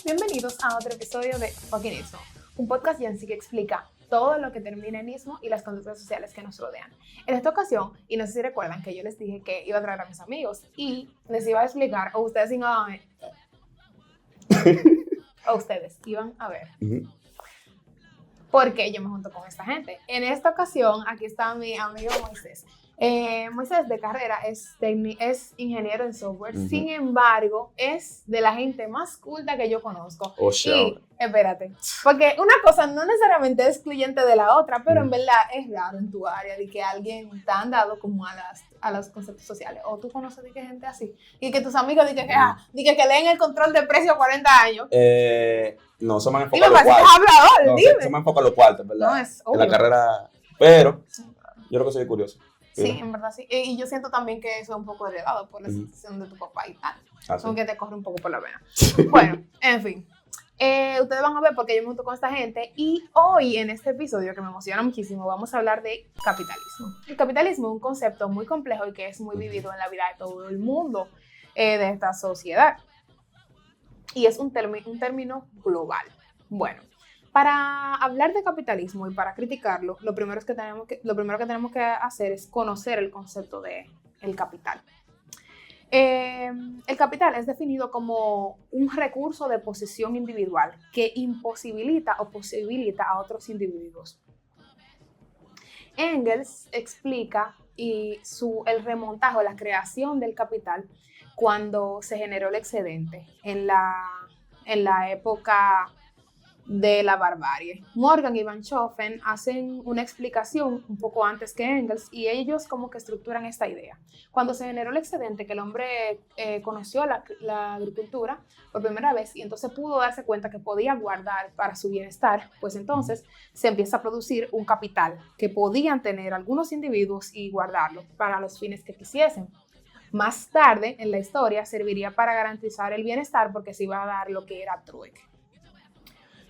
Bienvenidos a otro episodio de Fuckingismo, un podcast Yancy que explica todo lo que termina en ismo y las conductas sociales que nos rodean. En esta ocasión, y no sé si recuerdan que yo les dije que iba a traer a mis amigos y les iba a explicar, o ustedes iban a ver, por qué yo me junto con esta gente. En esta ocasión, aquí está mi amigo Moisés. Moisés de carrera es ingeniero en software, sin embargo, es de la gente más culta que yo conozco. Y, espérate, porque una cosa no necesariamente es excluyente de la otra, pero en verdad es raro en tu área de que alguien tan dado como a los conceptos sociales. O tú conoces de que gente así, y que tus amigos digan que leen el control de precio a 40 años. No, eso me enfoca a los cuartos. No, eso me enfoca a los cuartos, ¿verdad? No, es obvio. En la carrera, pero yo creo que soy curioso. Sí, en verdad sí. Y yo siento también que eso es un poco heredado por la situación de tu papá y tal. Aunque te corre un poco por la vena. Bueno, en fin. Ustedes van a ver por qué yo me junto con esta gente. Y hoy, en este episodio, que me emociona muchísimo, vamos a hablar de capitalismo. El capitalismo es un concepto muy complejo y que es muy vivido en la vida de todo el mundo de esta sociedad. Y es un término global. Bueno. Para hablar de capitalismo y para criticarlo, lo primero que tenemos que hacer es conocer el concepto del capital. El capital es definido como un recurso de posesión individual que imposibilita o posibilita a otros individuos. Engels explica el remontaje o la creación del capital cuando se generó el excedente en la época de la barbarie. Morgan y Van Schoffen hacen una explicación un poco antes que Engels y ellos como que estructuran esta idea. Cuando se generó el excedente, que el hombre conoció la agricultura por primera vez y entonces pudo darse cuenta que podía guardar para su bienestar, pues entonces se empieza a producir un capital que podían tener algunos individuos y guardarlo para los fines que quisiesen. Más tarde en la historia serviría para garantizar el bienestar porque se iba a dar lo que era trueque.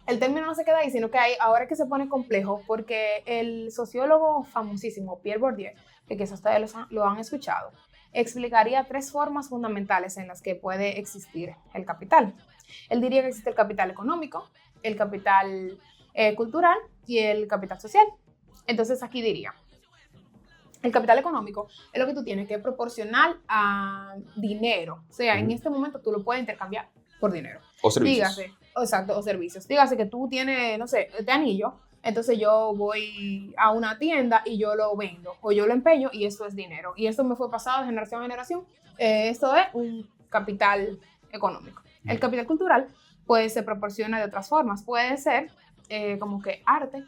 El término no se queda ahí, sino que ahora que se pone complejo porque el sociólogo famosísimo Pierre Bourdieu, que quizás ustedes lo han escuchado, explicaría 3 formas fundamentales en las que puede existir el capital. Él diría que existe el capital económico, el capital cultural y el capital social. Entonces aquí diría, el capital económico es lo que tú tienes que es proporcional a dinero. O sea, en este momento tú lo puedes intercambiar por dinero. O servicios. Dígase, exacto, o servicios. Dígase que tú tienes, no sé, este anillo, entonces yo voy a una tienda y yo lo vendo, o yo lo empeño y eso es dinero. Y eso me fue pasado de generación a generación. Esto es un capital económico. El capital cultural, pues, se proporciona de otras formas. Puede ser como que arte.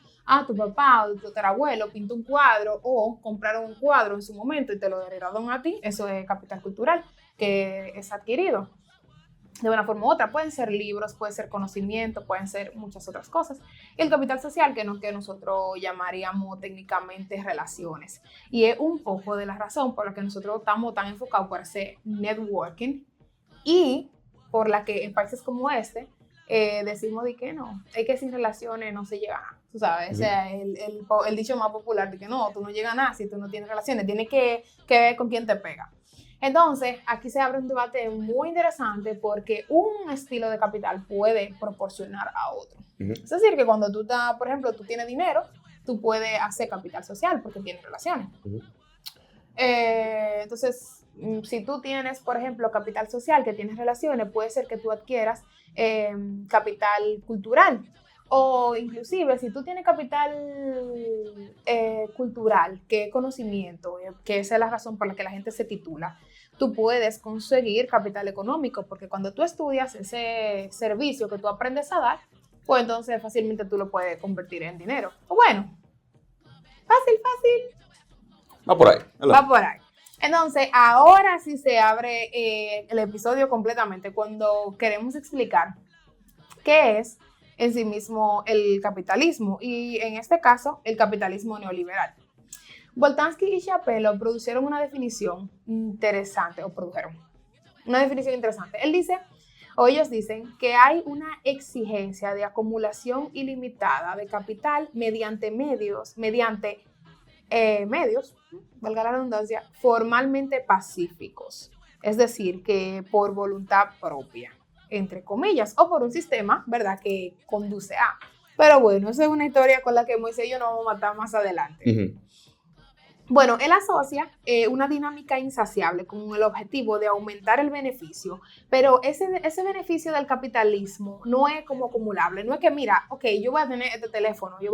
Tu papá o tu tatarabuelo pintó un cuadro o compraron un cuadro en su momento y te lo heredaron a ti. Eso es capital cultural que es adquirido de una forma u otra. Pueden ser libros, puede ser conocimiento, pueden ser muchas otras cosas. Y el capital social, que nosotros llamaríamos técnicamente relaciones. Y es un poco de la razón por la que nosotros estamos tan enfocados por hacer networking y por la que en países como este decimos de que no, es que sin relaciones no se llega a nada. Tú sabes, o sea, el dicho más popular de que no, tú no llegas a nada si tú no tienes relaciones, tienes que ver con quién te pega. Entonces, aquí se abre un debate muy interesante porque un estilo de capital puede proporcionar a otro. Es decir, que cuando tú por ejemplo, tú tienes dinero, tú puedes hacer capital social porque tienes relaciones. Entonces, si tú tienes, por ejemplo, capital social que tienes relaciones, puede ser que tú adquieras capital cultural. O inclusive, si tú tienes capital cultural, que es conocimiento, que esa es la razón por la que la gente se titula, tú puedes conseguir capital económico, porque cuando tú estudias ese servicio que tú aprendes a dar, pues entonces fácilmente tú lo puedes convertir en dinero. O bueno, fácil. Va por ahí. Va por ahí. Entonces, ahora sí se abre el episodio completamente cuando queremos explicar qué es en sí mismo el capitalismo y en este caso el capitalismo neoliberal. Boltanski y Shapelo produjeron una definición interesante. Ellos dicen que hay una exigencia de acumulación ilimitada de capital mediante medios, valga la redundancia, formalmente pacíficos, es decir, que por voluntad propia. entre comillas, o por un sistema, ¿verdad?, que conduce a. Pero bueno, esa es una historia con la que Moisés y yo nos vamos a matar más adelante. Uh-huh. Bueno, él asocia una dinámica insaciable con el objetivo de aumentar el beneficio, pero ese beneficio del capitalismo no es como acumulable, no es que mira, ok, yo voy a tener este teléfono, yo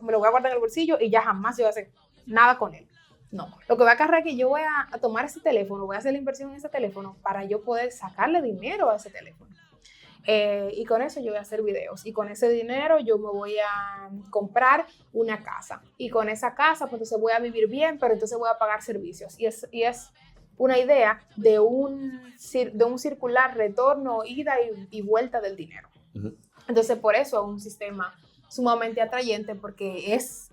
me lo voy a guardar en el bolsillo y ya jamás yo voy a hacer nada con él. No, lo que va a acarrear es que yo voy a tomar ese teléfono, voy a hacer la inversión en ese teléfono para yo poder sacarle dinero a ese teléfono. Y con eso yo voy a hacer videos y con ese dinero yo me voy a comprar una casa y con esa casa pues entonces voy a vivir bien, pero entonces voy a pagar servicios y es una idea de un circular retorno, ida y vuelta del dinero. Uh-huh. Entonces por eso es un sistema sumamente atrayente porque es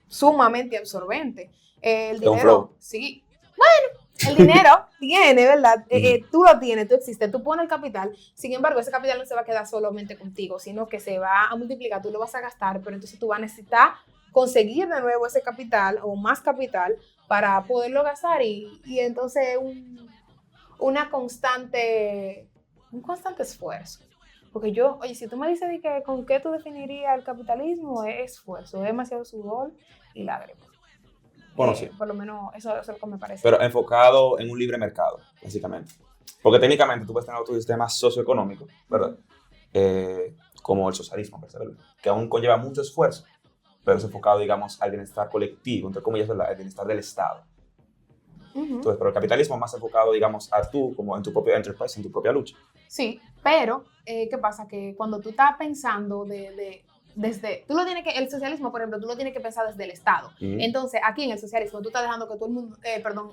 sumamente absorbente. El dinero, sí, bueno, el dinero tiene, ¿verdad? Tú lo tienes, tú existes, tú pones el capital, sin embargo, ese capital no se va a quedar solamente contigo, sino que se va a multiplicar, tú lo vas a gastar, pero entonces tú vas a necesitar conseguir de nuevo ese capital o más capital para poderlo gastar y entonces un constante esfuerzo. Porque oye, si tú me dices que con qué tú definirías el capitalismo, es esfuerzo, es demasiado sudor y lágrimas. Bueno, sí. Por lo menos eso es lo que me parece. Pero enfocado en un libre mercado, básicamente. Porque técnicamente tú puedes tener otro sistema socioeconómico, ¿verdad? Como el socialismo, ¿verdad? Que aún conlleva mucho esfuerzo, pero es enfocado, digamos, al bienestar colectivo, entre comillas, el bienestar del Estado. Uh-huh. Entonces, pero el capitalismo es más enfocado, digamos, a tú, como en tu propia enterprise, en tu propia lucha. Sí, pero, ¿qué pasa? Que cuando tú estás pensando desde, el socialismo, por ejemplo, tú lo tienes que pensar desde el Estado. Uh-huh. Entonces, aquí en el socialismo, tú estás dejando que todo el mundo,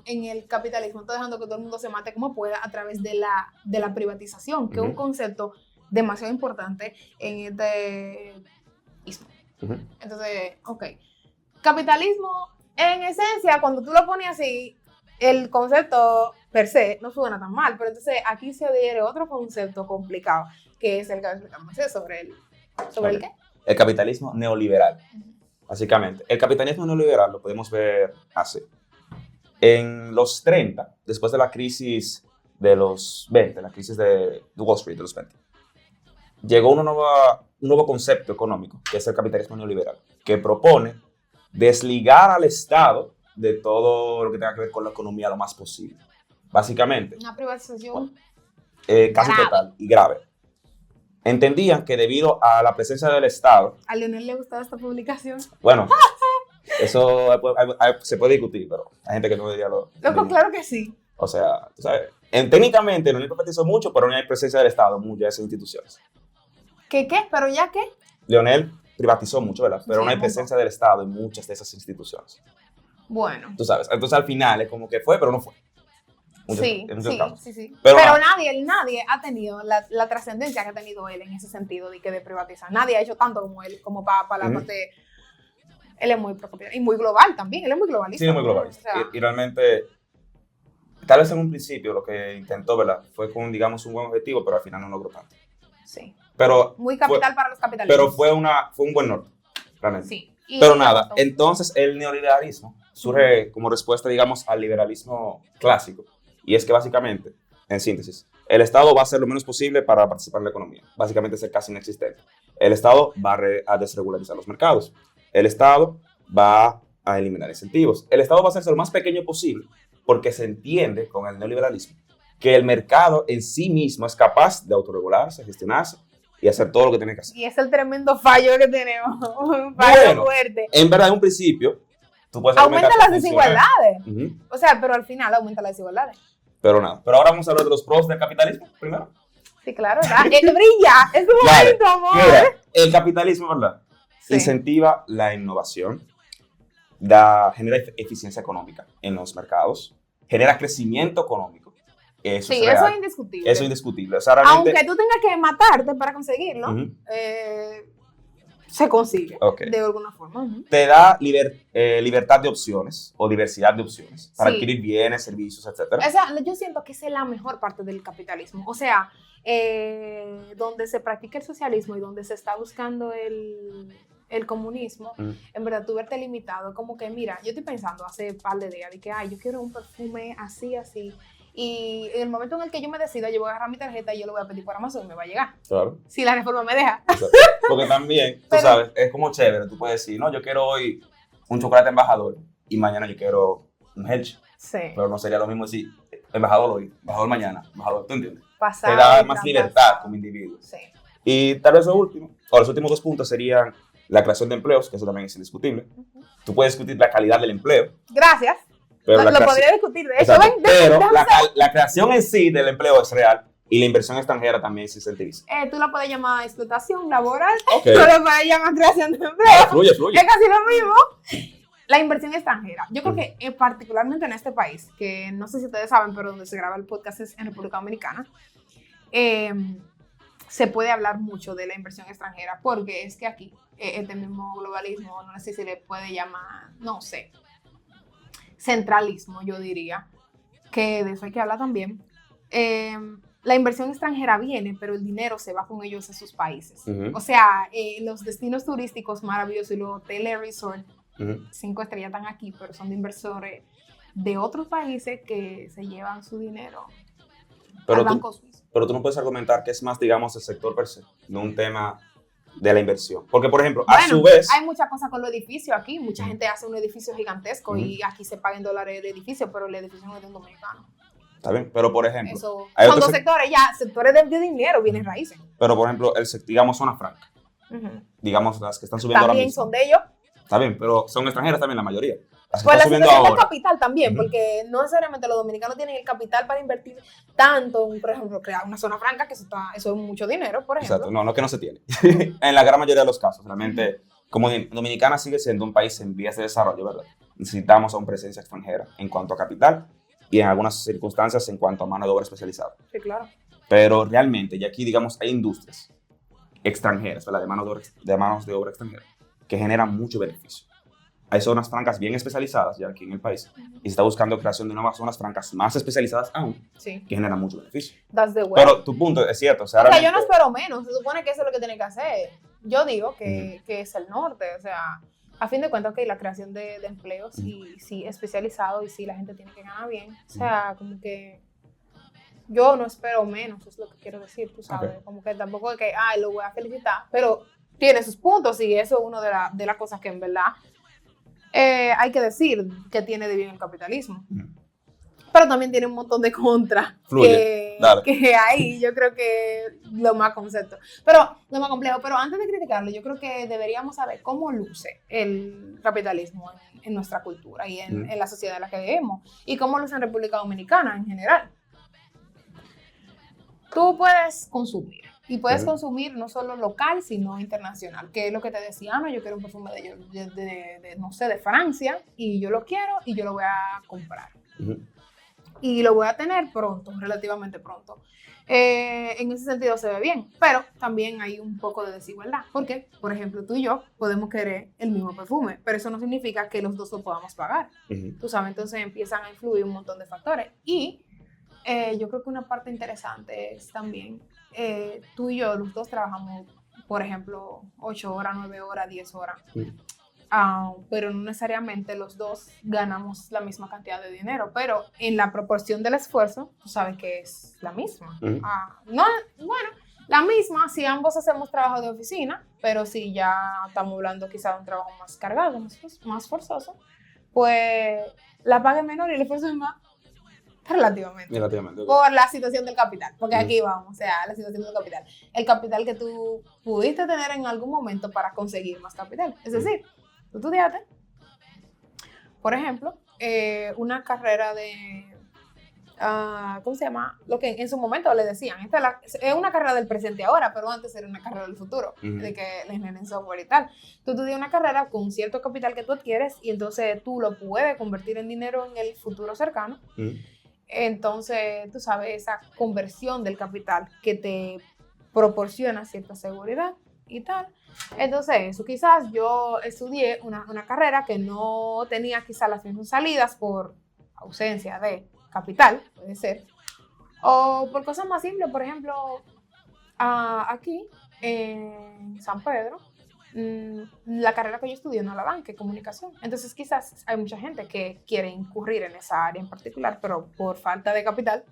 en el capitalismo, tú estás dejando que todo el mundo se mate como pueda a través de la privatización, que uh-huh. es un concepto demasiado importante en este ismo. Uh-huh. Entonces, ok. Capitalismo, en esencia, cuando tú lo pones así, el concepto per se no suena tan mal, pero entonces aquí se adhiere otro concepto complicado, que es el que explicamos sobre el qué. El capitalismo neoliberal, básicamente. El capitalismo neoliberal lo podemos ver así. En los 30, después de la crisis de los 20, la crisis de Wall Street de los 20, llegó un nuevo concepto económico, que es el capitalismo neoliberal, que propone desligar al Estado de todo lo que tenga que ver con la economía lo más posible. Básicamente. Una privatización casi total y grave. Entendían que debido a la presencia del Estado... ¿A Leonel le gustaba esta publicación? Bueno, eso se puede discutir, pero hay gente que no diría lo... Loco, claro que sí. O sea, tú sabes, técnicamente Leonel privatizó mucho, pero no hay presencia del Estado en muchas de esas instituciones. ¿Qué? ¿Pero ya qué? Leonel privatizó mucho, ¿verdad? Pero sí, no hay presencia del Estado en muchas de esas instituciones. Bueno. Tú sabes, entonces al final es como que fue, pero no fue. Sí. Pero nadie ha tenido la trascendencia que ha tenido él en ese sentido de privatizar. Nadie ha hecho tanto como él, como para la parte... Él es muy preocupado. Y muy global también, él es muy globalista. Sí, muy globalista. O sea, y realmente, tal vez en un principio lo que intentó, ¿verdad? Fue con, digamos, un buen objetivo, pero al final no logró tanto. Sí. Pero muy capital para los capitalistas. Pero fue un buen norte, realmente. Sí. Pero nada, entonces el neoliberalismo surge como respuesta, digamos, al liberalismo clásico. Y es que básicamente, en síntesis, el Estado va a hacer lo menos posible para participar en la economía. Básicamente ser casi inexistente. El Estado va a desregularizar los mercados. El Estado va a eliminar incentivos. El Estado va a hacerse lo más pequeño posible porque se entiende con el neoliberalismo que el mercado en sí mismo es capaz de autorregularse, gestionarse y hacer todo lo que tiene que hacer. Y es el tremendo fallo que tenemos. Un fallo fuerte. En verdad, en un principio, tú puedes aumenta las desigualdades. Uh-huh. O sea, pero al final aumenta las desigualdades. Pero nada. Pero ahora vamos a hablar de los pros del capitalismo primero. Sí, claro, ¿verdad? Brilla, es un momento, amor. Mira, el capitalismo, ¿verdad? Sí. Incentiva la innovación, genera eficiencia económica en los mercados, genera crecimiento económico. Eso sí, eso es indiscutible. Eso es indiscutible. O sea, realmente, aunque tú tengas que matarte para conseguirlo, uh-huh. Se consigue de alguna forma. Uh-huh. Te da libertad de opciones o diversidad de opciones para adquirir bienes, servicios, etc. O sea, yo siento que esa es la mejor parte del capitalismo. O sea, donde se practica el socialismo y donde se está buscando el comunismo, en verdad tú verte limitado, como que mira, yo estoy pensando hace un par de días de que yo quiero un perfume así, Y en el momento en el que yo me decida, yo voy a agarrar mi tarjeta y yo lo voy a pedir por Amazon y me va a llegar. Claro. Si la reforma me deja. Porque también, tú sabes, es como chévere. Tú puedes decir, no, yo quiero hoy un chocolate embajador y mañana yo quiero un Hershey. Sí. Pero no sería lo mismo decir, embajador hoy, embajador mañana, embajador, ¿tú entiendes? Pasado, Te da más libertad como individuo. Sí. Y tal vez lo último, o los últimos 2 puntos serían la creación de empleos, que eso también es indiscutible. Tú puedes discutir la calidad del empleo. Gracias. Pero lo podría discutir, de hecho. Exacto, pero la creación en sí del empleo es real y la inversión extranjera también se incentiviza. Tú la puedes llamar explotación laboral, Okay. tú la puedes llamar creación de empleo. Fluye, fluye. Es casi lo mismo. La inversión extranjera. Yo creo que particularmente en este país, que no sé si ustedes saben, pero donde se graba el podcast es en República Dominicana, se puede hablar mucho de la inversión extranjera, porque es que aquí, este mismo globalismo, no sé si se le puede llamar, no sé, centralismo, yo diría, que de eso hay que hablar también. La inversión extranjera viene, pero el dinero se va con ellos a sus países. O sea, los destinos turísticos maravillosos y los hoteles resort, 5 estrellas están aquí, pero son de inversores de otros países que se llevan su dinero al banco suizo. Pero tú no puedes argumentar que es más, digamos, el sector per se, no un tema de la inversión. Porque, por ejemplo, a su vez... Hay muchas cosas con los edificios aquí. Mucha gente hace un edificio gigantesco y aquí se paga en dólares el edificio, pero el edificio no es de un dominicano. Está bien, pero por ejemplo... Eso, son dos sectores ya, sectores de dinero, bienes raíces. Pero, por ejemplo, digamos, zona franca. Digamos, las que están subiendo ahora mismo. También son de ellos. Está bien, pero son extranjeras también la mayoría. Pues la situación del capital también, porque no necesariamente los dominicanos tienen el capital para invertir tanto, por ejemplo, crear una zona franca, que eso es mucho dinero, por ejemplo. Exacto, no que no se tiene. En la gran mayoría de los casos, realmente, como Dominicana sigue siendo un país en vías de desarrollo, ¿verdad? Necesitamos aún presencia extranjera en cuanto a capital y en algunas circunstancias en cuanto a mano de obra especializada. Sí, claro. Pero realmente, y aquí, digamos, hay industrias extranjeras, ¿verdad? De manos de obra extranjera, que generan mucho beneficio. Hay zonas francas bien especializadas ya aquí en el país y se está buscando creación de nuevas zonas francas más especializadas aún, que generan mucho beneficio. Pero tu punto es cierto. O sea, yo no espero menos. Se supone que eso es lo que tiene que hacer. Yo digo que es el norte. O sea, a fin de cuentas, la creación de empleos sí especializado y sí la gente tiene que ganar bien. O sea, como que yo no espero menos, es lo que quiero decir, tú sabes. Okay. Como que tampoco es que, lo voy a felicitar, pero tiene sus puntos y eso es una de las cosas que en verdad hay que decir que tiene de bien el capitalismo. Pero también tiene un montón de contras que ahí yo creo que lo más concepto. Pero lo más complejo. Pero antes de criticarlo, yo creo que deberíamos saber cómo luce el capitalismo en nuestra cultura y en la sociedad en la que vivimos. Y cómo luce en República Dominicana en general. Tú puedes consumir. Y puedes consumir no solo local, sino internacional. Que es lo que te decía, yo quiero un perfume no sé, de Francia, y yo lo quiero y yo lo voy a comprar. Y lo voy a tener pronto, relativamente pronto. En ese sentido se ve bien, pero también hay un poco de desigualdad. Porque, por ejemplo, tú y yo podemos querer el mismo perfume, pero eso no significa que los dos lo podamos pagar. Tú sabes, entonces empiezan a influir un montón de factores. Y yo creo que una parte interesante es también, tú y yo, los dos trabajamos, por ejemplo, 8 horas, 9 horas, 10 horas. Pero no necesariamente los dos ganamos la misma cantidad de dinero, pero en la proporción del esfuerzo, tú sabes que es la misma. La misma si ambos hacemos trabajo de oficina, pero si ya estamos hablando quizá de un trabajo más cargado, más forzoso, pues la paga es menor y el esfuerzo es más. Relativamente. Okay. Por la situación del capital, porque aquí vamos, o sea, la situación del capital. El capital que tú pudiste tener en algún momento para conseguir más capital. Es decir, tú estudiaste, por ejemplo, una carrera de, ¿cómo se llama? Lo que en su momento le decían, es una carrera del presente ahora, pero antes era una carrera del futuro, de que la ingeniería en software y tal. Tú estudias una carrera con cierto capital que tú adquieres y entonces tú lo puedes convertir en dinero en el futuro cercano. Entonces, tú sabes, esa conversión del capital que te proporciona cierta seguridad y tal. Entonces, eso quizás yo estudié una carrera que no tenía quizás las mismas salidas por ausencia de capital, puede ser, o por cosas más simples, por ejemplo, aquí en San Pedro, la carrera que yo estudié no la dan, que es comunicación. Entonces quizás hay mucha gente que quiere incurrir en esa área en particular, pero por falta de capital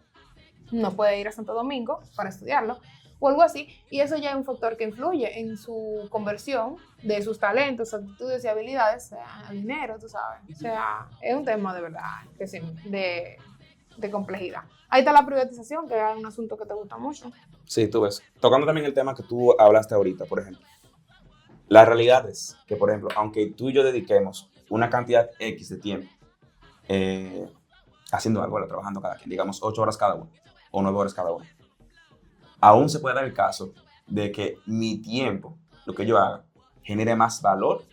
no puede ir a Santo Domingo para estudiarlo o algo así, y eso ya es un factor que influye en su conversión de sus talentos, actitudes y habilidades a dinero, tú sabes. O sea, es un tema de verdad de complejidad. Ahí está la privatización, que es un asunto que te gusta mucho. Sí, tú ves. Tocando también el tema que tú hablaste ahorita, por ejemplo. La realidad es que, por ejemplo, aunque tú y yo dediquemos una cantidad X de tiempo haciendo algo, trabajando cada quien, digamos 8 horas cada uno o 9 horas cada uno, aún se puede dar el caso de que mi tiempo, lo que yo haga, genere más valor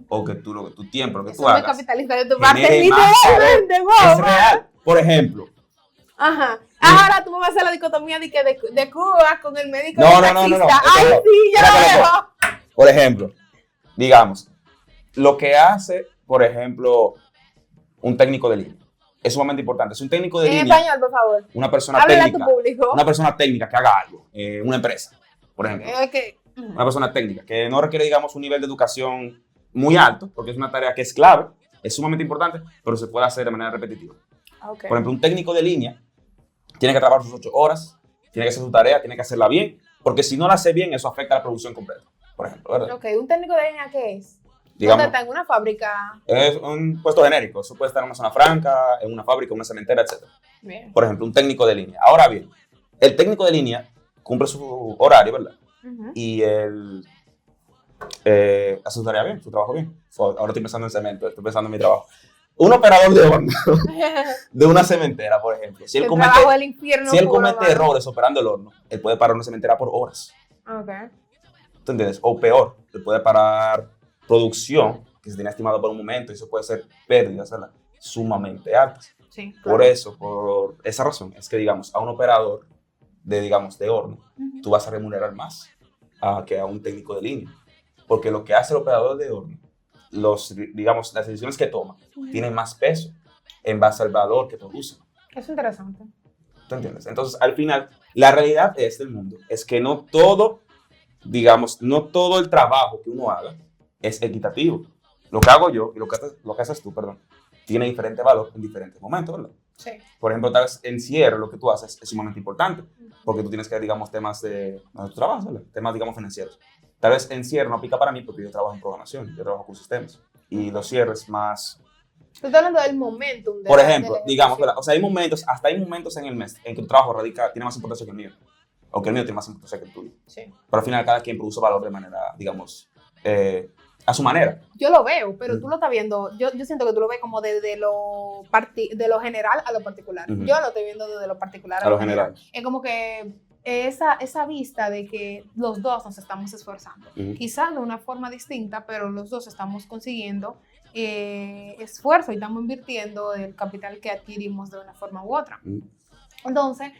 o que tu tiempo, lo que tú hagas, capitalista de tu parte, literalmente, es real. Por ejemplo. Ajá. Ahora tú me vas a hacer la dicotomía de Cuba con el médico No. Ay, sí, ya lo veo. Por ejemplo, digamos, lo que hace, por ejemplo, un técnico de línea. Es sumamente importante. Es un técnico de línea. En español, por favor. Una persona Háblale técnica. A tu público. Una persona técnica que haga algo. Una empresa, por ejemplo. Okay. Una persona técnica que no requiere, digamos, un nivel de educación muy alto, porque es una tarea que es clave, es sumamente importante, pero se puede hacer de manera repetitiva. Okay. Por ejemplo, un técnico de línea tiene que trabajar sus 8 horas, tiene que hacer su tarea, tiene que hacerla bien, porque si no la hace bien, eso afecta a la producción completa, por ejemplo, ¿verdad? Ok, ¿un técnico de línea qué es? Digamos, ¿Dónde está? ¿En una fábrica? Es un puesto genérico, eso puede estar en una zona franca, en una fábrica, en una cementera, etc. Bien. Por ejemplo, un técnico de línea. Ahora bien, el técnico de línea cumple su horario, ¿verdad? Y él hace su tarea bien, su trabajo bien. Ahora estoy pensando en cemento, estoy pensando en mi trabajo. Un operador de horno de una cementera, por ejemplo, si él comete errores operando el horno, él puede parar una cementera por horas. Okay. ¿Tú entiendes? O peor, él puede parar producción que se tiene estimado por un momento y eso puede ser pérdidas, ¿verdad? Sumamente altas. Sí, claro. Por esa razón, es que, digamos, a un operador de horno, tú vas a remunerar más que a un técnico de línea. Porque lo que hace el operador de horno, las decisiones que toma, tienen más peso en base al valor que produce. Es interesante. ¿Tú entiendes? Entonces, al final, la realidad del mundo es que no todo el trabajo que uno haga es equitativo. Lo que hago yo y lo que haces tú, tiene diferente valor en diferentes momentos, ¿verdad? Sí. Por ejemplo, tal vez en cierre lo que tú haces es sumamente importante, porque tú tienes que, digamos, temas de tu trabajo, ¿verdad? Temas, digamos, financieros. Tal vez en cierre no aplica para mí porque yo trabajo en programación, yo trabajo con sistemas. Y los cierres más... Tú estás hablando del momentum. Por ejemplo, digamos, ¿verdad? O sea, hay momentos en el mes en que tu trabajo tiene más importancia que el mío. O que el mío tiene más importancia que el tuyo. Sí. Pero al final cada quien produce valor de manera, digamos, a su manera. Yo lo veo, pero tú lo estás viendo, yo siento que tú lo ves como desde de lo general a lo particular. Yo lo estoy viendo desde lo particular a lo general. Es como que esa vista de que los dos nos estamos esforzando. Quizás de una forma distinta, pero los dos estamos consiguiendo esfuerzo y estamos invirtiendo el capital que adquirimos de una forma u otra. Entonces,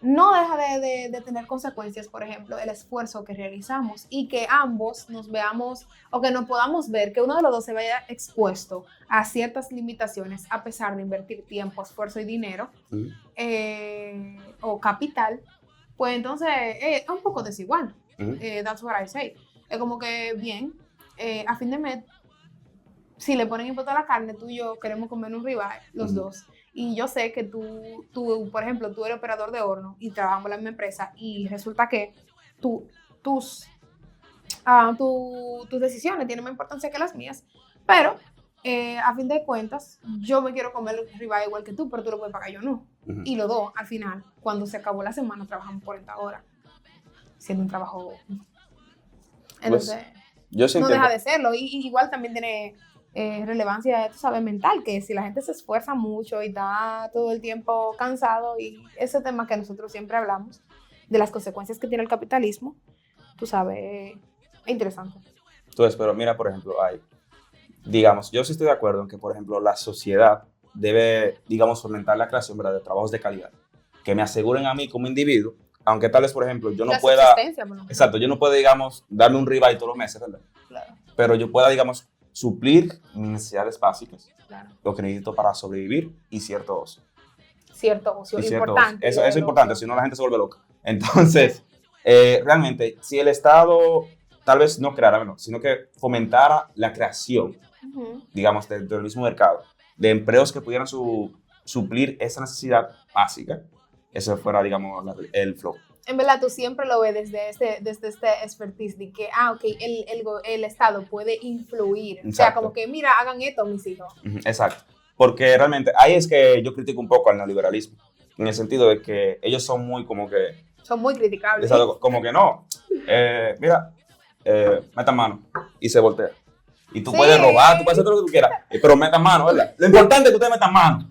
no deja de tener consecuencias, por ejemplo, el esfuerzo que realizamos y que ambos nos veamos o que nos podamos ver que uno de los dos se vaya expuesto a ciertas limitaciones a pesar de invertir tiempo, esfuerzo y dinero o capital, pues entonces es un poco desigual. That's what I say. Es como que, bien, a fin de mes, si le ponen impuesto a la carne, tú y yo queremos comer un ribeye, los dos. Y yo sé que tú, por ejemplo, tú eres operador de horno y trabajamos en la misma empresa y resulta que tus decisiones tienen más importancia que las mías, pero a fin de cuentas, yo me quiero comer el ribeye igual que tú, pero tú lo puedes pagar, yo no. Y los dos, al final, cuando se acabó la semana, trabajamos 40 horas, siendo un trabajo... Entonces, pues, no deja de serlo. Y igual también tiene... relevancia, tú sabes, mental, que si la gente se esfuerza mucho y está todo el tiempo cansado, y ese tema que nosotros siempre hablamos, de las consecuencias que tiene el capitalismo, tú sabes, es interesante. Entonces, pero mira, por ejemplo, digamos, yo sí estoy de acuerdo en que, por ejemplo, la sociedad debe, digamos, fomentar la creación, ¿verdad?, de trabajos de calidad, que me aseguren a mí como individuo, aunque tal vez, por ejemplo, yo no pueda... Exacto, yo no puedo, digamos, darme un ribeye todos los meses, ¿verdad? Claro. Pero yo pueda, digamos, suplir necesidades básicas, claro, lo que necesito para sobrevivir y cierto ocio. Cierto ocio, importante. Eso es importante, si no la gente se vuelve loca. Entonces, realmente, si el Estado tal vez no creara, bueno, sino que fomentara la creación, digamos, del mismo mercado, de empleos que pudieran suplir esa necesidad básica, eso fuera, digamos, el flow. En verdad, tú siempre lo ves desde este expertise de que, ok, el Estado puede influir. Exacto. O sea, como que, mira, hagan esto, mis hijos. Exacto. Porque realmente, ahí es que yo critico un poco al neoliberalismo, en el sentido de que ellos son muy como que... Son muy criticables. Exacto, como que no, mira, meta mano y se voltea. Y tú puedes robar, tú puedes hacer todo lo que tú quieras, pero meta mano, ¿verdad? Lo importante es que ustedes metan mano.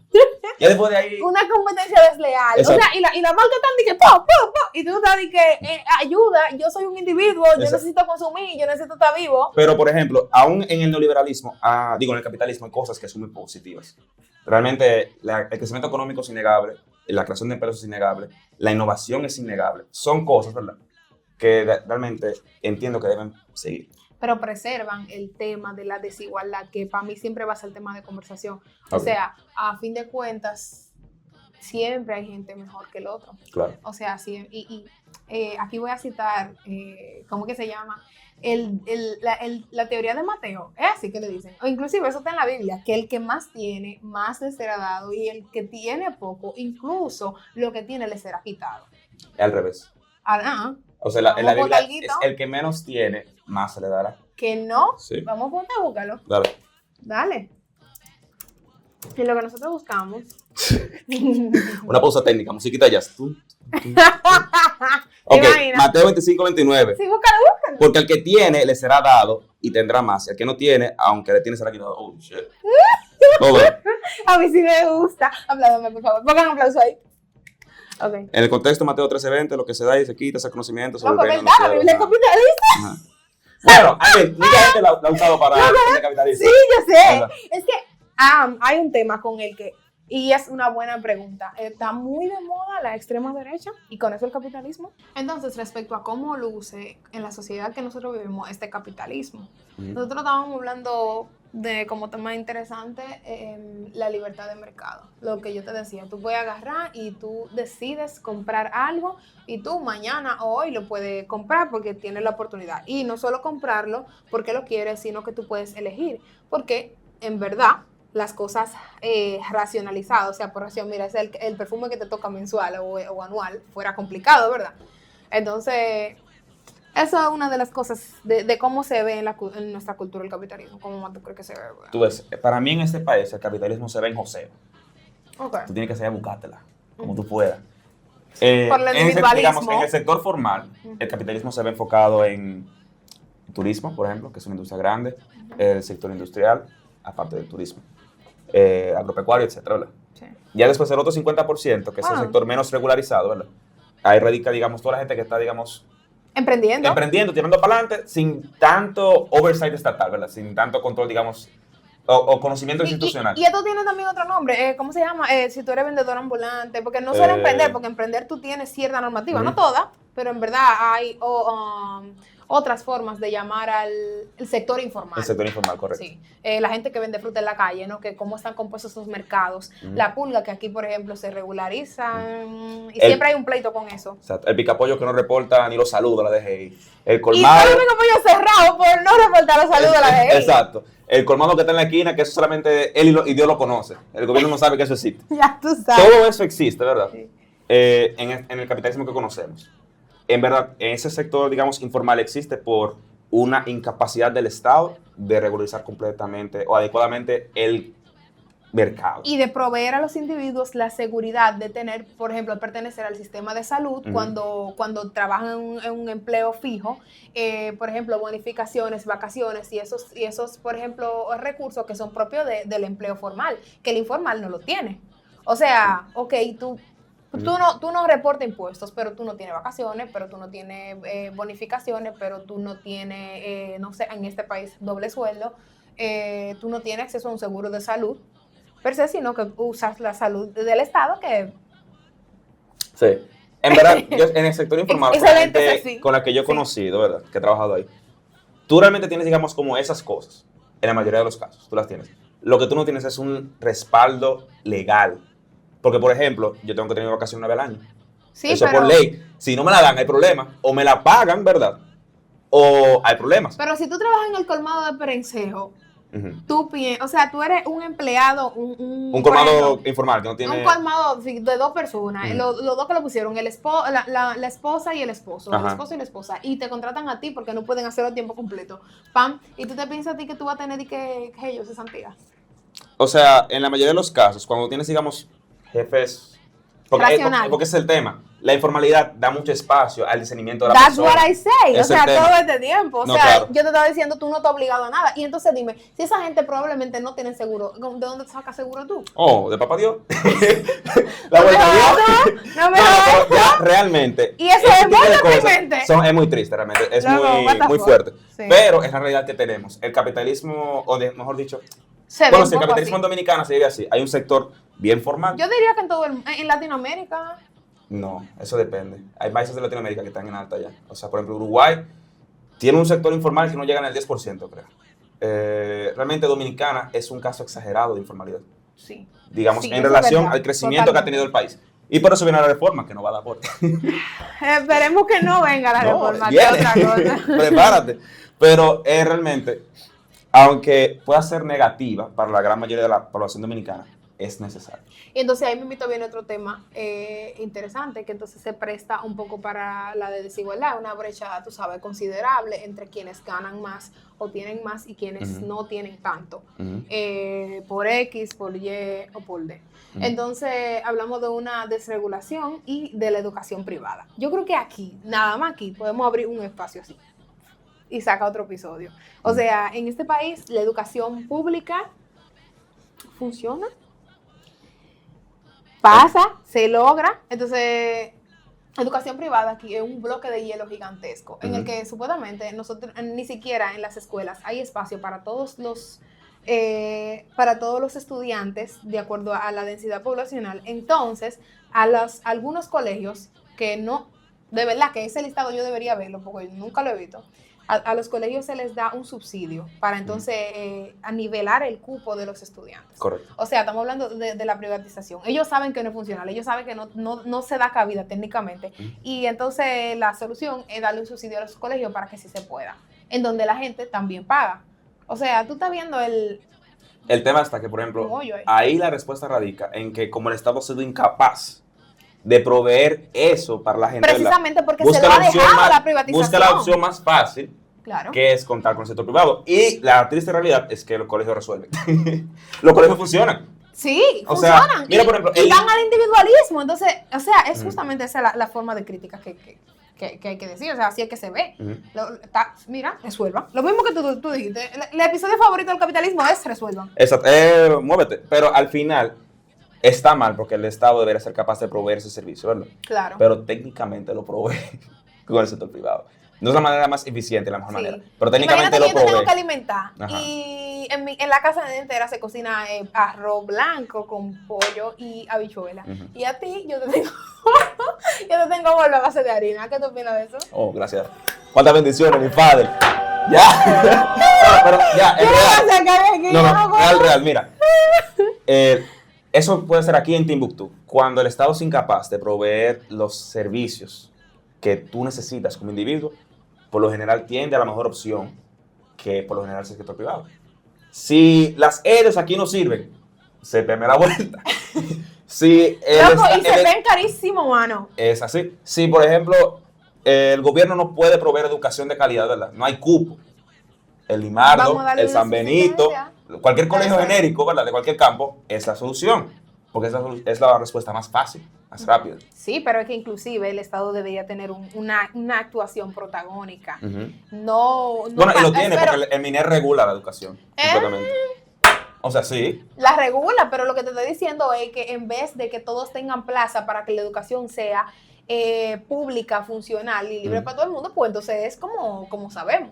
Ya después de ahí... Una competencia desleal. Exacto. O sea, y la marca están de que, po, y tú estás de que, ayuda, yo soy un individuo, yo necesito consumir, yo necesito estar vivo. Pero, por ejemplo, aún en el neoliberalismo, en el capitalismo, hay cosas que son muy positivas. Realmente, el crecimiento económico es innegable, la creación de empleos es innegable, la innovación es innegable. Son cosas, ¿verdad?, que realmente entiendo que deben seguir. Pero preservan el tema de la desigualdad, que para mí siempre va a ser el tema de conversación. Okay. O sea, a fin de cuentas, siempre hay gente mejor que el otro. Claro. O sea, sí, aquí voy a citar, ¿cómo que se llama? La teoría de Mateo, es así que le dicen, o inclusive eso está en la Biblia, que el que más tiene, más le será dado, y el que tiene poco, incluso lo que tiene le será quitado. Es al revés. O sea, en la Biblia es el que menos tiene, más se le dará. ¿Que no? Sí. Vamos a buscarlo. Dale. Y lo que nosotros buscamos. Una pausa técnica, musiquita jazz. Ok, Mateo 25:29. Sí, búscalo. Porque al que tiene le será dado y tendrá más. Y al que no tiene, aunque le tiene, será quitado. Oh, shit. A mí sí me gusta. Apláudame, por favor. Pongan un aplauso ahí. Okay. En el contexto Mateo 13:20, lo que se da y se quita ese conocimiento sobre el reino. No, ¿verdad? Capitalista. Bueno, mucha gente la ha usado para el capitalismo. Sí, yo sé. ¿Verdad? Es que hay un tema con el que, y es una buena pregunta, está muy de moda la extrema derecha y con eso el capitalismo. Entonces, respecto a cómo luce en la sociedad que nosotros vivimos este capitalismo, nosotros estábamos hablando de como tema interesante la libertad de mercado. Lo que yo te decía, tú puedes agarrar y tú decides comprar algo y tú mañana o hoy lo puedes comprar porque tienes la oportunidad. Y no solo comprarlo porque lo quieres, sino que tú puedes elegir. Porque en verdad las cosas racionalizadas, o sea, por ración, mira, es el perfume que te toca mensual o anual, fuera complicado, ¿verdad? Entonces... eso es una de las cosas de cómo se ve en nuestra cultura el capitalismo. ¿Cómo más tú crees que se ve? Tú ves, para mí en este país el capitalismo se ve en joseo. Okay. Tú tienes que saber buscártela, como tú puedas. Por el individualismo. Digamos, en el sector formal, el capitalismo se ve enfocado en turismo, por ejemplo, que es una industria grande, el sector industrial, aparte del turismo, agropecuario, etcétera, ¿verdad? Sí. Ya después el otro 50%, que es el sector menos regularizado, ¿verdad? Ahí radica, digamos, toda la gente que está, digamos... Emprendiendo, tirando para adelante, sin tanto oversight estatal, ¿verdad? Sin tanto control, digamos, o conocimiento institucional. Y esto tiene también otro nombre, ¿cómo se llama? Si tú eres vendedor ambulante, porque no solo emprender, porque emprender tú tienes cierta normativa, no toda, pero en verdad hay otras formas de llamar al sector informal. El sector informal, correcto. Sí. La gente que vende fruta en la calle, ¿no? Que cómo están compuestos esos mercados. La pulga, que aquí, por ejemplo, se regulariza y siempre hay un pleito con eso. Exacto. El picapollo que no reporta ni los saludos a la DGI. El colmado. Y todo el picapollo cerrado por no reportar los saludos a la DGI. Exacto. El colmado que está en la esquina, que eso solamente él y Dios lo conoce. El gobierno no sabe que eso existe. Ya tú sabes. Todo eso existe, ¿verdad? Sí. En el capitalismo que conocemos. En verdad, en ese sector, digamos, informal existe por una incapacidad del Estado de regularizar completamente o adecuadamente el mercado. Y de proveer a los individuos la seguridad de tener, por ejemplo, pertenecer al sistema de salud cuando trabajan en un empleo fijo, por ejemplo, bonificaciones, vacaciones y esos, por ejemplo, recursos que son propios del empleo formal, que el informal no lo tiene. O sea, ok, tú no reportas impuestos, pero tú no tienes vacaciones, pero tú no tienes bonificaciones, pero tú no tienes, no sé, en este país doble sueldo, tú no tienes acceso a un seguro de salud, per se, sino que usas la salud del Estado que... Sí, en verdad, yo en el sector informal, con la que yo he conocido, ¿verdad?, que he trabajado ahí, tú realmente tienes, digamos, como esas cosas, en la mayoría de los casos, tú las tienes. Lo que tú no tienes es un respaldo legal. Porque, por ejemplo, yo tengo que tener vacaciones una vez al año. Sí, Eso pero, por ley. Si no me la dan, hay problema. O me la pagan, ¿verdad? O hay problemas. pero si tú trabajas en el colmado de Perencejo, Ujú. o sea, tú eres un empleado, Un por colmado ejemplo, informal que no un tiene... colmado sí, de dos personas, Ujú. los dos que lo pusieron, la esposa y el esposo, el Ajá. esposo y la esposa, y te contratan a ti porque no pueden hacerlo a tiempo completo. Pam, y tú te piensas a ti que tú vas a tener y que ellos se santían. O sea, en la mayoría de los casos, cuando tienes, digamos, jefes... Racional. Porque ese es el tema. La informalidad da mucho espacio al discernimiento de la That's persona. what I say, o Es el sea, tema. todo este tiempo. O No, sea, claro. yo te estaba diciendo, tú no estás obligado a nada. Y entonces dime, si esa gente probablemente no tiene seguro, ¿de dónde sacas seguro tú? Oh, de papá Dios. La No me vuelta a Dios. jodas, no me No, jodas. pero ya realmente. Y eso ese es tipo muy de cosas deprimente. Es muy triste, realmente. Es Luego, what the muy fuck. fuerte. Sí. Pero es la realidad que tenemos. El capitalismo, mejor dicho, Se ve bueno, un si el poco capitalismo así. en Dominicana se vive así, hay un sector bien formal. Yo diría que en Latinoamérica. No, eso depende. Hay países de Latinoamérica que están en alta ya. O sea, por ejemplo, Uruguay tiene un sector informal que no llega al 10%, creo. Realmente Dominicana es un caso exagerado de informalidad. Sí. Digamos, Sí, en eso es relación verdad, al crecimiento que ha tenido el país. Y por eso viene la reforma, que no va a dar por. Esperemos que no venga la No, reforma, que viene. otra cosa. Prepárate. Pero realmente, aunque pueda ser negativa para la gran mayoría de la población dominicana, es necesario. Y entonces ahí me invito viene otro tema interesante, que entonces se presta un poco para la de desigualdad, una brecha, tú sabes, considerable entre quienes ganan más o tienen más y quienes Ujú. no tienen tanto, Ujú. por X, por Y o por D. Ujú. Entonces hablamos de una desregulación y de la educación privada. Yo creo que aquí, nada más aquí, podemos abrir un espacio así y saca otro episodio. O sea, en este país la educación pública funciona, pasa, se logra. Entonces, educación privada aquí es un bloque de hielo gigantesco en el que supuestamente nosotros ni siquiera en las escuelas hay espacio para todos los estudiantes de acuerdo a la densidad poblacional. Entonces, algunos colegios que no, de verdad que ese listado yo debería verlo porque nunca lo he visto. A los colegios se les da un subsidio para entonces anivelar el cupo de los estudiantes. Correcto. O sea, estamos hablando de la privatización. Ellos saben que no es funcional, ellos saben que no se da cabida técnicamente. Y entonces la solución es darle un subsidio a los colegios para que sí se pueda, en donde la gente también paga. O sea, tú estás viendo El tema está que, por ejemplo, un hoyo ahí. ahí la respuesta radica en que como el Estado ha sido incapaz de proveer eso para la gente, Precisamente porque busca se lo la ha opción dejado más- la privatización. busca la opción más fácil, Claro. que es contar con el sector privado. Y la triste realidad es que los colegios resuelven. Los colegios funcionan. Sí, O sea, funcionan. mira, por ejemplo, y van al individualismo. Entonces, o sea, es Ujú. justamente esa la forma de crítica que hay que decir. O sea, así es que se ve. Ujú. Mira, resuelvan. Lo mismo que tú dijiste. El episodio favorito del capitalismo es resuelvan. Exacto, muévete. Pero al final está mal porque el Estado debería ser capaz de proveer ese servicio, ¿verdad? Claro. Pero técnicamente lo provee con el sector privado. No es la manera más eficiente, la mejor manera. Pero técnicamente Imagínate lo que yo te tengo que provee. alimentar. Ajá. Y en la casa entera se cocina arroz blanco con pollo y habichuela. Ujú. Y a ti yo te tengo bolo a base de harina. ¿Qué tú opinas de eso? Oh, gracias. Cuántas bendiciones, mi padre. Ya. Pero ya, Yo es no voy a real. sacar de aquí, No, yo no, puedo. real, mira. Eso puede ser aquí en Timbuktu. Cuando el Estado es incapaz de proveer los servicios que tú necesitas como individuo, por lo general tiende a la mejor opción, que por lo general es el sector privado. Si las EDES aquí no sirven, se teme la vuelta. Si Loco, y se ven carísimo, mano. es así. Si, por ejemplo, el gobierno no puede proveer educación de calidad, ¿verdad? No hay cupo. El Limardo, Vamos a darle el una San Benito, subsistencia. cualquier colegio Eso es. genérico, ¿verdad? De cualquier campo, es la solución. Porque es la respuesta más fácil, más rápida. Sí, pero es que inclusive el Estado debería tener una actuación protagónica. Ujú. No Bueno, y lo tiene pero porque el MINER regula la educación completamente. O sea, sí. la regula, pero lo que te estoy diciendo es que en vez de que todos tengan plaza para que la educación sea pública, funcional y libre para todo el mundo, pues entonces es como sabemos.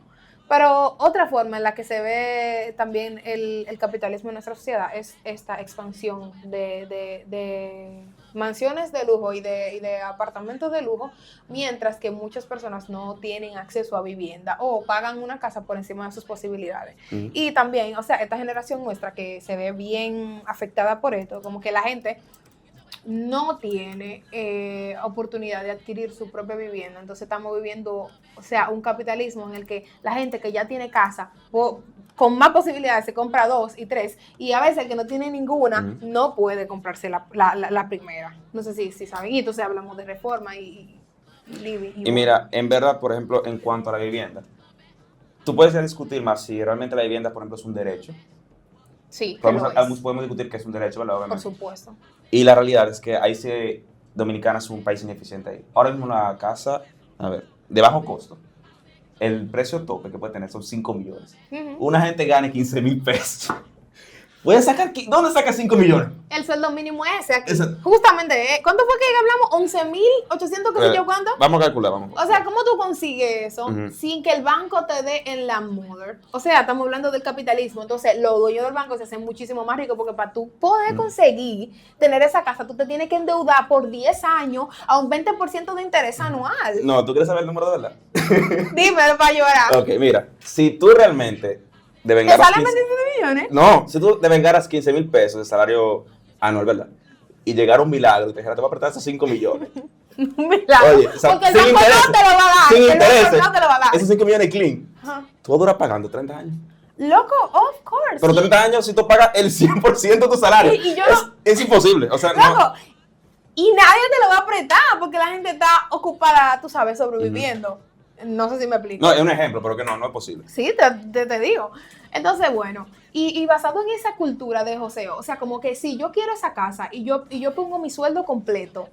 Pero otra forma en la que se ve también el capitalismo en nuestra sociedad es esta expansión de mansiones de lujo y de apartamentos de lujo, mientras que muchas personas no tienen acceso a vivienda o pagan una casa por encima de sus posibilidades. Ujú. Y también, o sea, esta generación nuestra que se ve bien afectada por esto, como que la gente no tiene oportunidad de adquirir su propia vivienda. Entonces estamos viviendo, o sea, un capitalismo en el que la gente que ya tiene casa, con más posibilidades se compra 2 y 3, y a veces el que no tiene ninguna no puede comprarse la primera. No sé si saben. Y entonces hablamos de reforma y mira, en verdad, por ejemplo, en cuanto a la vivienda, tú puedes ya discutir más si realmente la vivienda, por ejemplo, es un derecho. Sí, que lo es. Podemos discutir que es un derecho, ¿verdad? Por supuesto. Y la realidad es que ahí sí, Dominicana es un país ineficiente ahí. Ahora mismo una casa, a ver, de bajo costo, el precio tope que puede tener son 5 millones. Una gente gane 15,000 pesos. ¿Puede sacar? ¿Dónde saca 5 millones? El sueldo mínimo ese aquí. Justamente, ¿cuánto fue que hablamos? 11,800, qué sé yo cuánto. Vamos a calcular, O sea, ¿cómo tú consigues eso sin que el banco te dé en la mother? O sea, estamos hablando del capitalismo. Entonces, los dueños del banco se hacen muchísimo más ricos porque para tú poder conseguir tener esa casa, tú te tienes que endeudar por 10 años a un 20% de interés anual. No, ¿tú quieres saber el número de verdad? Dímelo para llorar. Ok, mira, si tú realmente devengaras... ¿Te salen 27 millones? No, si tú devengaras 15,000 pesos de salario anual, ¿verdad? Y llegara un milagro y te dijera, te voy a apretar esos 5 millones. Un milagro. Oye, o sea, porque el banco no te lo va a dar. Sin el intereses. banco no te lo va a dar. Esos 5 millones clean. Tú vas a durar pagando 30 años. Loco, of course. Pero 30 años si tú pagas el 100% de tu salario. Y yo es imposible. O sea, loco, no. Y nadie te lo va a apretar porque la gente está ocupada, tú sabes, sobreviviendo. No sé si me explico. No, es un ejemplo, pero que no es posible. Sí, te digo. Entonces, bueno, y basado en esa cultura de joseo, o sea, como que si yo quiero esa casa y yo pongo mi sueldo completo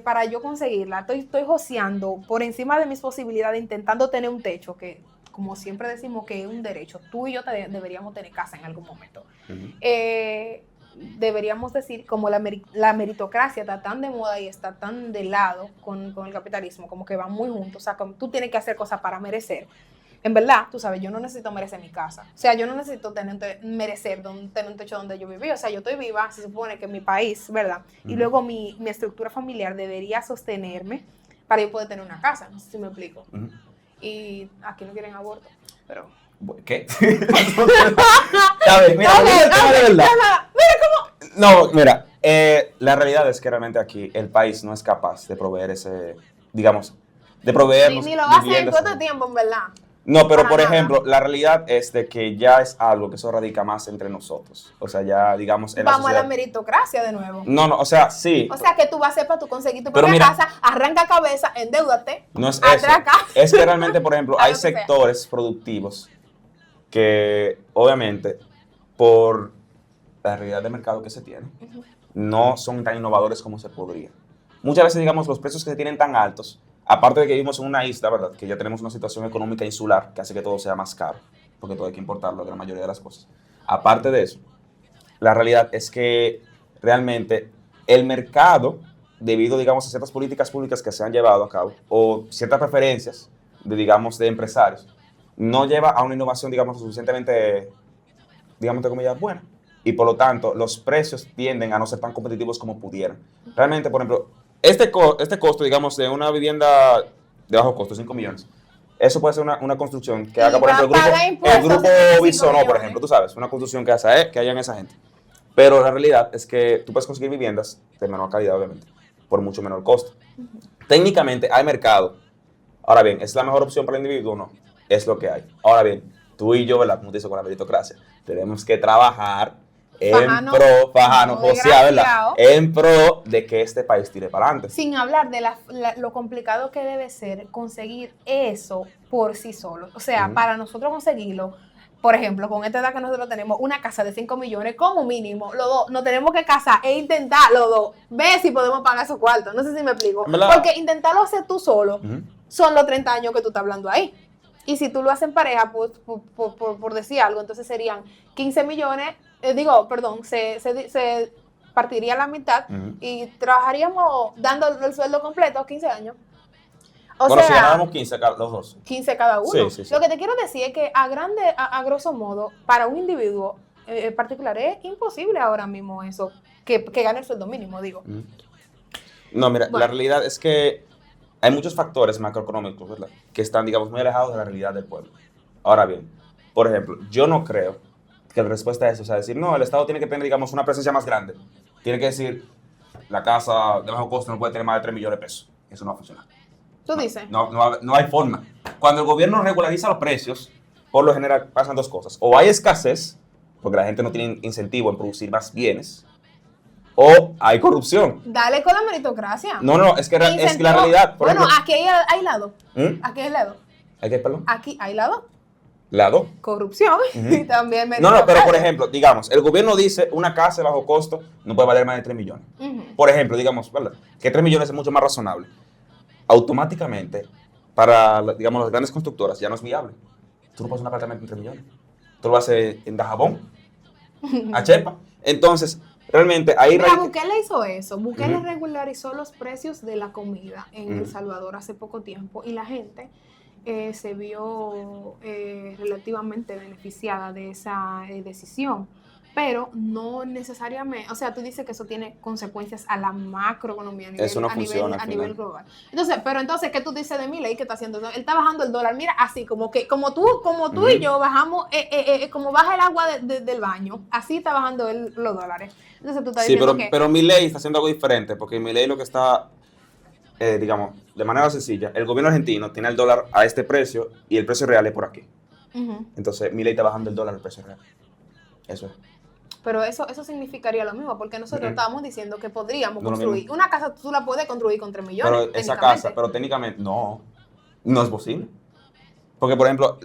para yo conseguirla, estoy joseando por encima de mis posibilidades, intentando tener un techo que, como siempre decimos, que es un derecho. Tú y yo deberíamos tener casa en algún momento. Deberíamos decir, como la meritocracia está tan de moda y está tan de lado con el capitalismo, como que van muy juntos, o sea, como tú tienes que hacer cosas para merecer. En verdad, tú sabes, yo no necesito merecer mi casa. O sea, yo no necesito merecer tener un techo donde yo viví. O sea, yo estoy viva, se supone que en mi país, ¿verdad? Y luego mi estructura familiar debería sostenerme para yo poder tener una casa. No sé si me explico. Y aquí no quieren aborto, pero... ¿Qué? A ver, mira, de verdad. No, mira, la realidad es que realmente aquí el país no es capaz de proveer ese, digamos, de proveernos ni lo va a hacer en todo tiempo, en verdad. No, pero por ejemplo, la realidad es de que ya es algo que eso radica más entre nosotros. O sea, ya digamos en Vamos la a la meritocracia de nuevo. No, o sea, sí. O sea, que tú vas a hacer para tú conseguir tu propia casa, arranca cabeza, endeúdate, no es atraca. Eso. Es que realmente, por ejemplo, hay sectores productivos que obviamente por la realidad de mercado que se tiene, no son tan innovadores como se podría. Muchas veces, digamos, los precios que se tienen tan altos, aparte de que vivimos en una isla, ¿verdad? Que ya tenemos una situación económica insular que hace que todo sea más caro, porque todo hay que importarlo, la mayoría de las cosas. Aparte de eso, la realidad es que realmente el mercado, debido, digamos, a ciertas políticas públicas que se han llevado a cabo, o ciertas preferencias de, digamos, de empresarios, no lleva a una innovación, digamos, suficientemente, digamos, de comillas, buena. Y por lo tanto, los precios tienden a no ser tan competitivos como pudieran. Realmente, por ejemplo, este costo, digamos, de una vivienda de bajo costo, 5 millones, eso puede ser una construcción que haga, por ejemplo, el grupo Bisonó, por ejemplo, tú sabes, una construcción que hayan esa gente. Pero la realidad es que tú puedes conseguir viviendas de menor calidad, obviamente, por mucho menor costo. Técnicamente hay mercado. Ahora bien, ¿es la mejor opción para el individuo? No, es lo que hay. Ahora bien, tú y yo, ¿verdad? Como te dice con la meritocracia, tenemos que trabajar en pro de que este país tire para adelante. Sin hablar de lo complicado que debe ser conseguir eso por sí solo. O sea, para nosotros conseguirlo, por ejemplo, con esta edad que nosotros tenemos, una casa de 5 millones como mínimo, los dos, nos tenemos que casar e intentar los dos, ver si podemos pagar esos cuartos. No sé si me explico. Porque intentarlo hacer tú solo son los 30 años que tú estás hablando ahí. Y si tú lo haces en pareja, por decir algo, entonces serían 15 millones, se partiría la mitad y trabajaríamos dando el sueldo completo 15 años. O sea, si ganábamos 15 los dos. 15 cada uno. Sí. Lo que te quiero decir es que a grosso modo, para un individuo particular es imposible ahora mismo eso, que gane el sueldo mínimo, digo. No, mira, la realidad es que hay muchos factores macroeconómicos, ¿verdad?, que están, digamos, muy alejados de la realidad del pueblo. Ahora bien, por ejemplo, yo no creo que la respuesta a eso sea decir, no, el Estado tiene que tener, digamos, una presencia más grande. Tiene que decir, la casa de bajo costo no puede tener más de 3 millones de pesos. Eso no va a funcionar. ¿Tú dices? No hay forma. Cuando el gobierno regulariza los precios, por lo general pasan dos cosas. O hay escasez, porque la gente no tiene incentivo en producir más bienes, o hay corrupción. Dale con la meritocracia. No, es que la realidad... Bueno, ejemplo, aquí hay lado. ¿Mm? Aquí hay lado. ¿Hay qué, perdón? Aquí hay lado. Lado. Corrupción y también meritocracia. No, pero por ejemplo, digamos, el gobierno dice una casa de bajo costo no puede valer más de 3 millones. Por ejemplo, digamos, ¿verdad? Que 3 millones es mucho más razonable. Automáticamente, para, digamos, las grandes constructoras ya no es viable. Tú no pasas un apartamento en 3 millones. Tú lo haces en Dajabón, a Chepa. Entonces, realmente ahí... Mira, Bukele hizo eso. Bukele regularizó los precios de la comida en El Salvador hace poco tiempo y la gente se vio relativamente beneficiada de esa decisión. Pero no necesariamente, o sea, tú dices que eso tiene consecuencias a la macroeconomía a nivel global. Entonces, ¿qué tú dices de Milei que está haciendo eso? Él está bajando el dólar, mira, así como tú y yo bajamos, como baja el agua del baño, así está bajando él los dólares. Entonces tú estás diciendo que... pero Milei está haciendo algo diferente, porque Milei lo que está, digamos, de manera sencilla, el gobierno argentino tiene el dólar a este precio y el precio real es por aquí. Entonces, Milei está bajando el dólar al precio real. Eso es. Pero eso significaría lo mismo, porque nosotros estábamos diciendo que podríamos construir. Una casa tú la puedes construir con 3 millones. Pero esa casa, pero técnicamente no es posible. Porque, por ejemplo,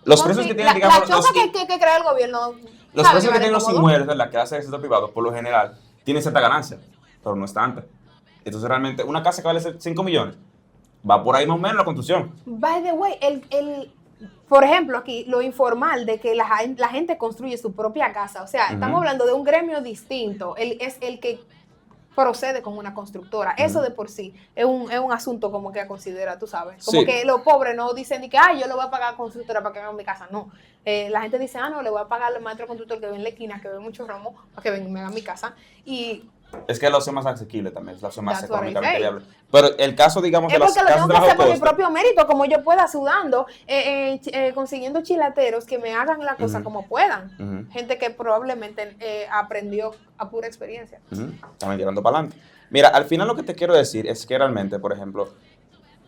los precios que tienen, digamos... La choza que crea el gobierno... Los precios que tienen los inmuebles, ¿verdad? Que hace el sector privado, por lo general, tienen cierta ganancia, pero no es tanta. Entonces, realmente, una casa que vale 5 millones, va por ahí más o menos la construcción. By the way, por ejemplo, aquí, lo informal de que la gente construye su propia casa. O sea, estamos hablando de un gremio distinto. Él es el que procede con una constructora. Eso de por sí es un asunto como que a considera, tú sabes. Como que los pobres no dicen ni que, yo le voy a pagar a la constructora para que haga mi casa. No. La gente dice, no, le voy a pagar al maestro constructor que ve en la esquina, que ve muchos ramos, para que me haga mi casa. Y... Es que es la opción más asequible también, es la opción más económicamente viable. Pero el caso, digamos, de las casas de bajo costo... Es porque lo tengo que hacer por mi propio mérito, como yo pueda, sudando, consiguiendo chilateros que me hagan la cosa como puedan. Gente que probablemente aprendió a pura experiencia. También tirando para adelante. Mira, al final lo que te quiero decir es que realmente, por ejemplo,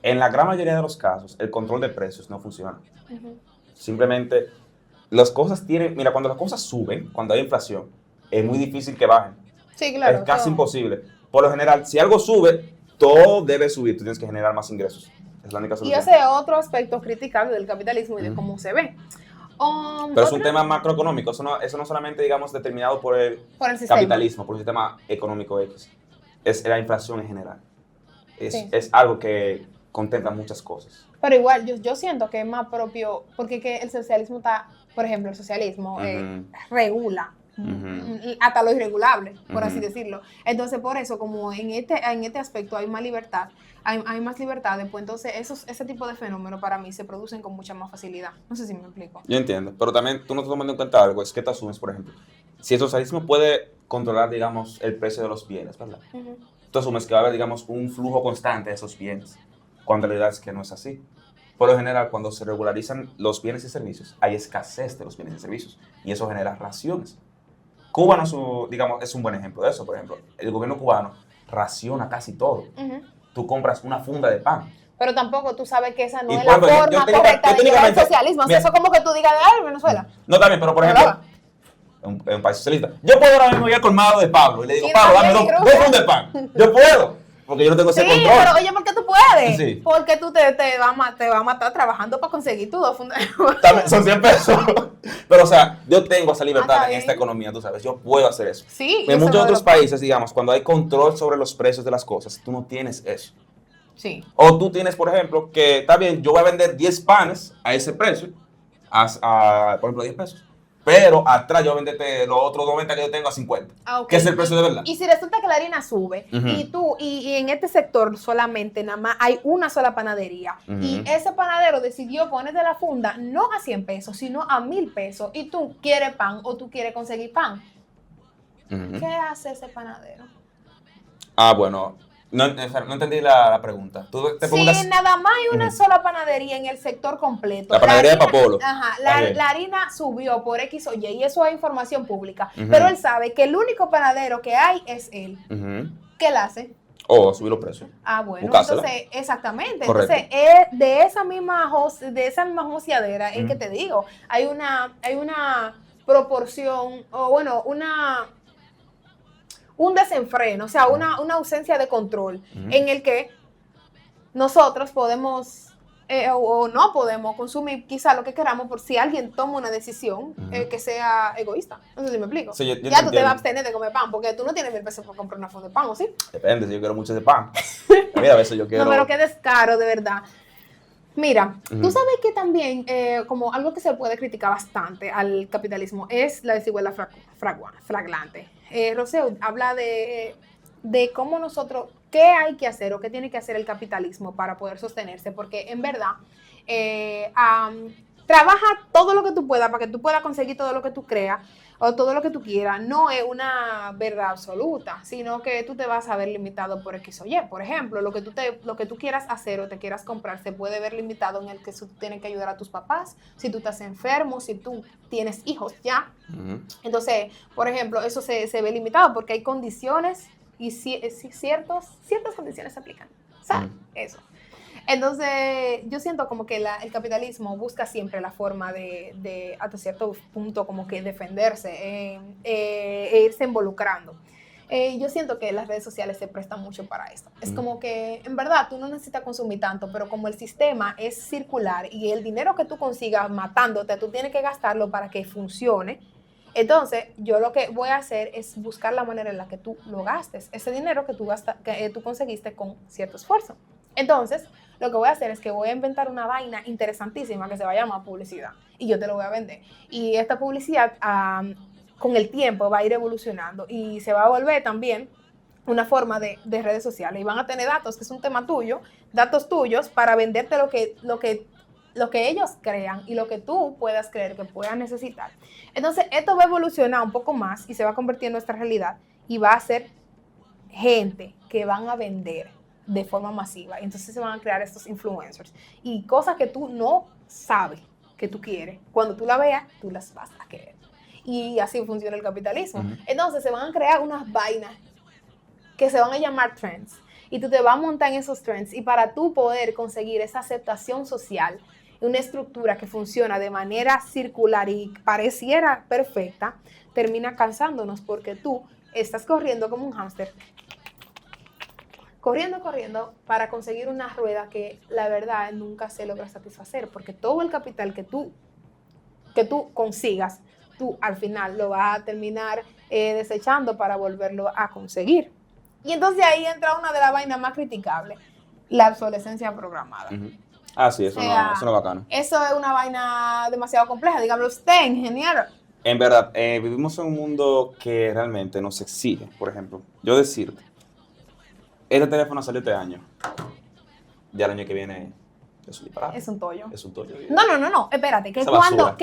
en la gran mayoría de los casos, el control de precios no funciona. Simplemente, las cosas tienen... Mira, cuando las cosas suben, cuando hay inflación, es muy difícil que bajen. Sí, claro. Es casi imposible. Por lo general, si algo sube, todo debe subir. Tú tienes que generar más ingresos. Es la única solución. Y ese es otro aspecto criticable del capitalismo y de cómo se ve. Pero es un tema macroeconómico. Eso no solamente, digamos, determinado por el capitalismo, por el sistema económico X. Es la inflación en general. Es algo que contempla muchas cosas. Pero igual, yo siento que es más propio, porque que el socialismo está, por ejemplo, el socialismo regula. Hasta lo irregulable, por así decirlo. Entonces, por eso, como en este aspecto hay más libertad, hay más libertades, pues entonces ese tipo de fenómenos para mí se producen con mucha más facilidad. No sé si me explico. Yo entiendo, pero también tú no estás tomando en cuenta algo, es que tú asumes, por ejemplo, si el socialismo puede controlar, digamos, el precio de los bienes, ¿verdad? Tú asumes que va a haber, digamos, un flujo constante de esos bienes, cuando en realidad es que no es así. Por lo general, cuando se regularizan los bienes y servicios, hay escasez de los bienes y servicios, y eso genera raciones. Cuba, digamos, es un buen ejemplo de eso. Por ejemplo, el gobierno cubano raciona casi todo. Tú compras una funda de pan. Pero tampoco tú sabes que esa no es la forma correcta de llevar el socialismo. O sea, eso como que tú digas, Venezuela. No, también, pero por ejemplo, en un país socialista. Yo puedo ahora mismo ir al colmado de Pablo y le digo, Pablo, dame dos fundas de pan. Yo puedo. Porque yo no tengo ese control. Sí, pero oye, ¿por qué tú puedes? Sí. Porque tú te vas a matar trabajando para conseguir tus 2 fundas. También son 100 pesos. Pero, o sea, yo tengo esa libertad en esta economía, tú sabes. Yo puedo hacer eso. Sí. En muchos otros países, digamos, cuando hay control sobre los precios de las cosas, tú no tienes eso. Sí. O tú tienes, por ejemplo, que está bien, yo voy a vender 10 panes a ese precio, por ejemplo, 10 pesos. Pero atrás yo voy a venderte los otros 90 que yo tengo a 50. Que es el precio de verdad. Y si resulta que la harina sube y en este sector solamente nada más hay una sola panadería y ese panadero decidió ponerte la funda no a 100 pesos, sino a 1,000 pesos y tú quieres pan o tú quieres conseguir pan, ¿qué hace ese panadero? Bueno, no entendí la pregunta. ¿Tú te preguntas? Sí, nada más hay una sola panadería en el sector completo. La panadería de Papolo. Ajá, la harina subió por X o Y y eso es información pública. Pero él sabe que el único panadero que hay es él. ¿qué él hace? O subir los precios. Ah, bueno, Buscársela. entonces, exactamente. Correcto. Entonces, de esa misma joseadera, es que te digo, hay una proporción, o bueno, un desenfreno, o sea, una ausencia de control en el que nosotros podemos o no podemos consumir quizá lo que queramos por si alguien toma una decisión que sea egoísta. No sé si me explico. Sí, yo ya tú te entiendo. vas a abstener de comer pan porque tú no tienes 1,000 pesos para comprar una funda de pan, ¿o sí? Depende, si yo quiero mucho de pan. Mira, a veces yo quiero... No, pero qué descaro, de verdad. Mira, tú sabes que también, como algo que se puede criticar bastante al capitalismo es la desigualdad flagrante. Roseu habla de cómo nosotros, qué hay que hacer o qué tiene que hacer el capitalismo para poder sostenerse, porque en verdad trabaja todo lo que tú puedas para que tú puedas conseguir todo lo que tú creas o todo lo que tú quieras. No es una verdad absoluta, sino que tú te vas a ver limitado por X o Y. Por ejemplo, lo que tú quieras hacer o te quieras comprar se puede ver limitado en el que tú tienes que ayudar a tus papás, si tú estás enfermo, si tú tienes hijos ya. Entonces, por ejemplo, eso se ve limitado porque hay condiciones y ciertas condiciones se aplican. ¿Sabes? Eso. Entonces, yo siento como que el capitalismo busca siempre la forma de hasta cierto punto, como que defenderse, e irse involucrando. Yo siento que las redes sociales se prestan mucho para esto. Es como que, en verdad, tú no necesitas consumir tanto, pero como el sistema es circular y el dinero que tú consigas matándote, tú tienes que gastarlo para que funcione. Entonces, yo lo que voy a hacer es buscar la manera en la que tú lo gastes, ese dinero que tú conseguiste con cierto esfuerzo. Entonces, lo que voy a hacer es que voy a inventar una vaina interesantísima que se va a llamar publicidad y yo te lo voy a vender. Y esta publicidad con el tiempo va a ir evolucionando y se va a volver también una forma de redes sociales y van a tener datos, que es un tema tuyo, datos tuyos para venderte lo que ellos crean y lo que tú puedas creer que puedas necesitar. Entonces, esto va a evolucionar un poco más y se va a convertir en nuestra realidad y va a ser gente que van a vender de forma masiva. Y entonces se van a crear estos influencers. Y cosas que tú no sabes que tú quieres, cuando tú la veas, tú las vas a querer. Y así funciona el capitalismo. Entonces se van a crear unas vainas que se van a llamar trends. Y tú te vas a montar en esos trends. Y para tú poder conseguir esa aceptación social, una estructura que funciona de manera circular y pareciera perfecta, termina cansándonos porque tú estás corriendo como un hámster. Corriendo para conseguir una rueda que la verdad nunca se logra satisfacer, porque todo el capital que tú consigas, tú al final lo vas a terminar desechando para volverlo a conseguir. Y entonces ahí entra una de las vainas más criticables, la obsolescencia programada. Ah, sí, eso no es bacano. Eso es una vaina demasiado compleja, dígame usted, ingeniero. En verdad, vivimos en un mundo que realmente nos exige, por ejemplo, yo decirte, este teléfono salió este año. Ya el año que viene es un disparate. Es un tollo. Es un tollo. No. Espérate, que cuando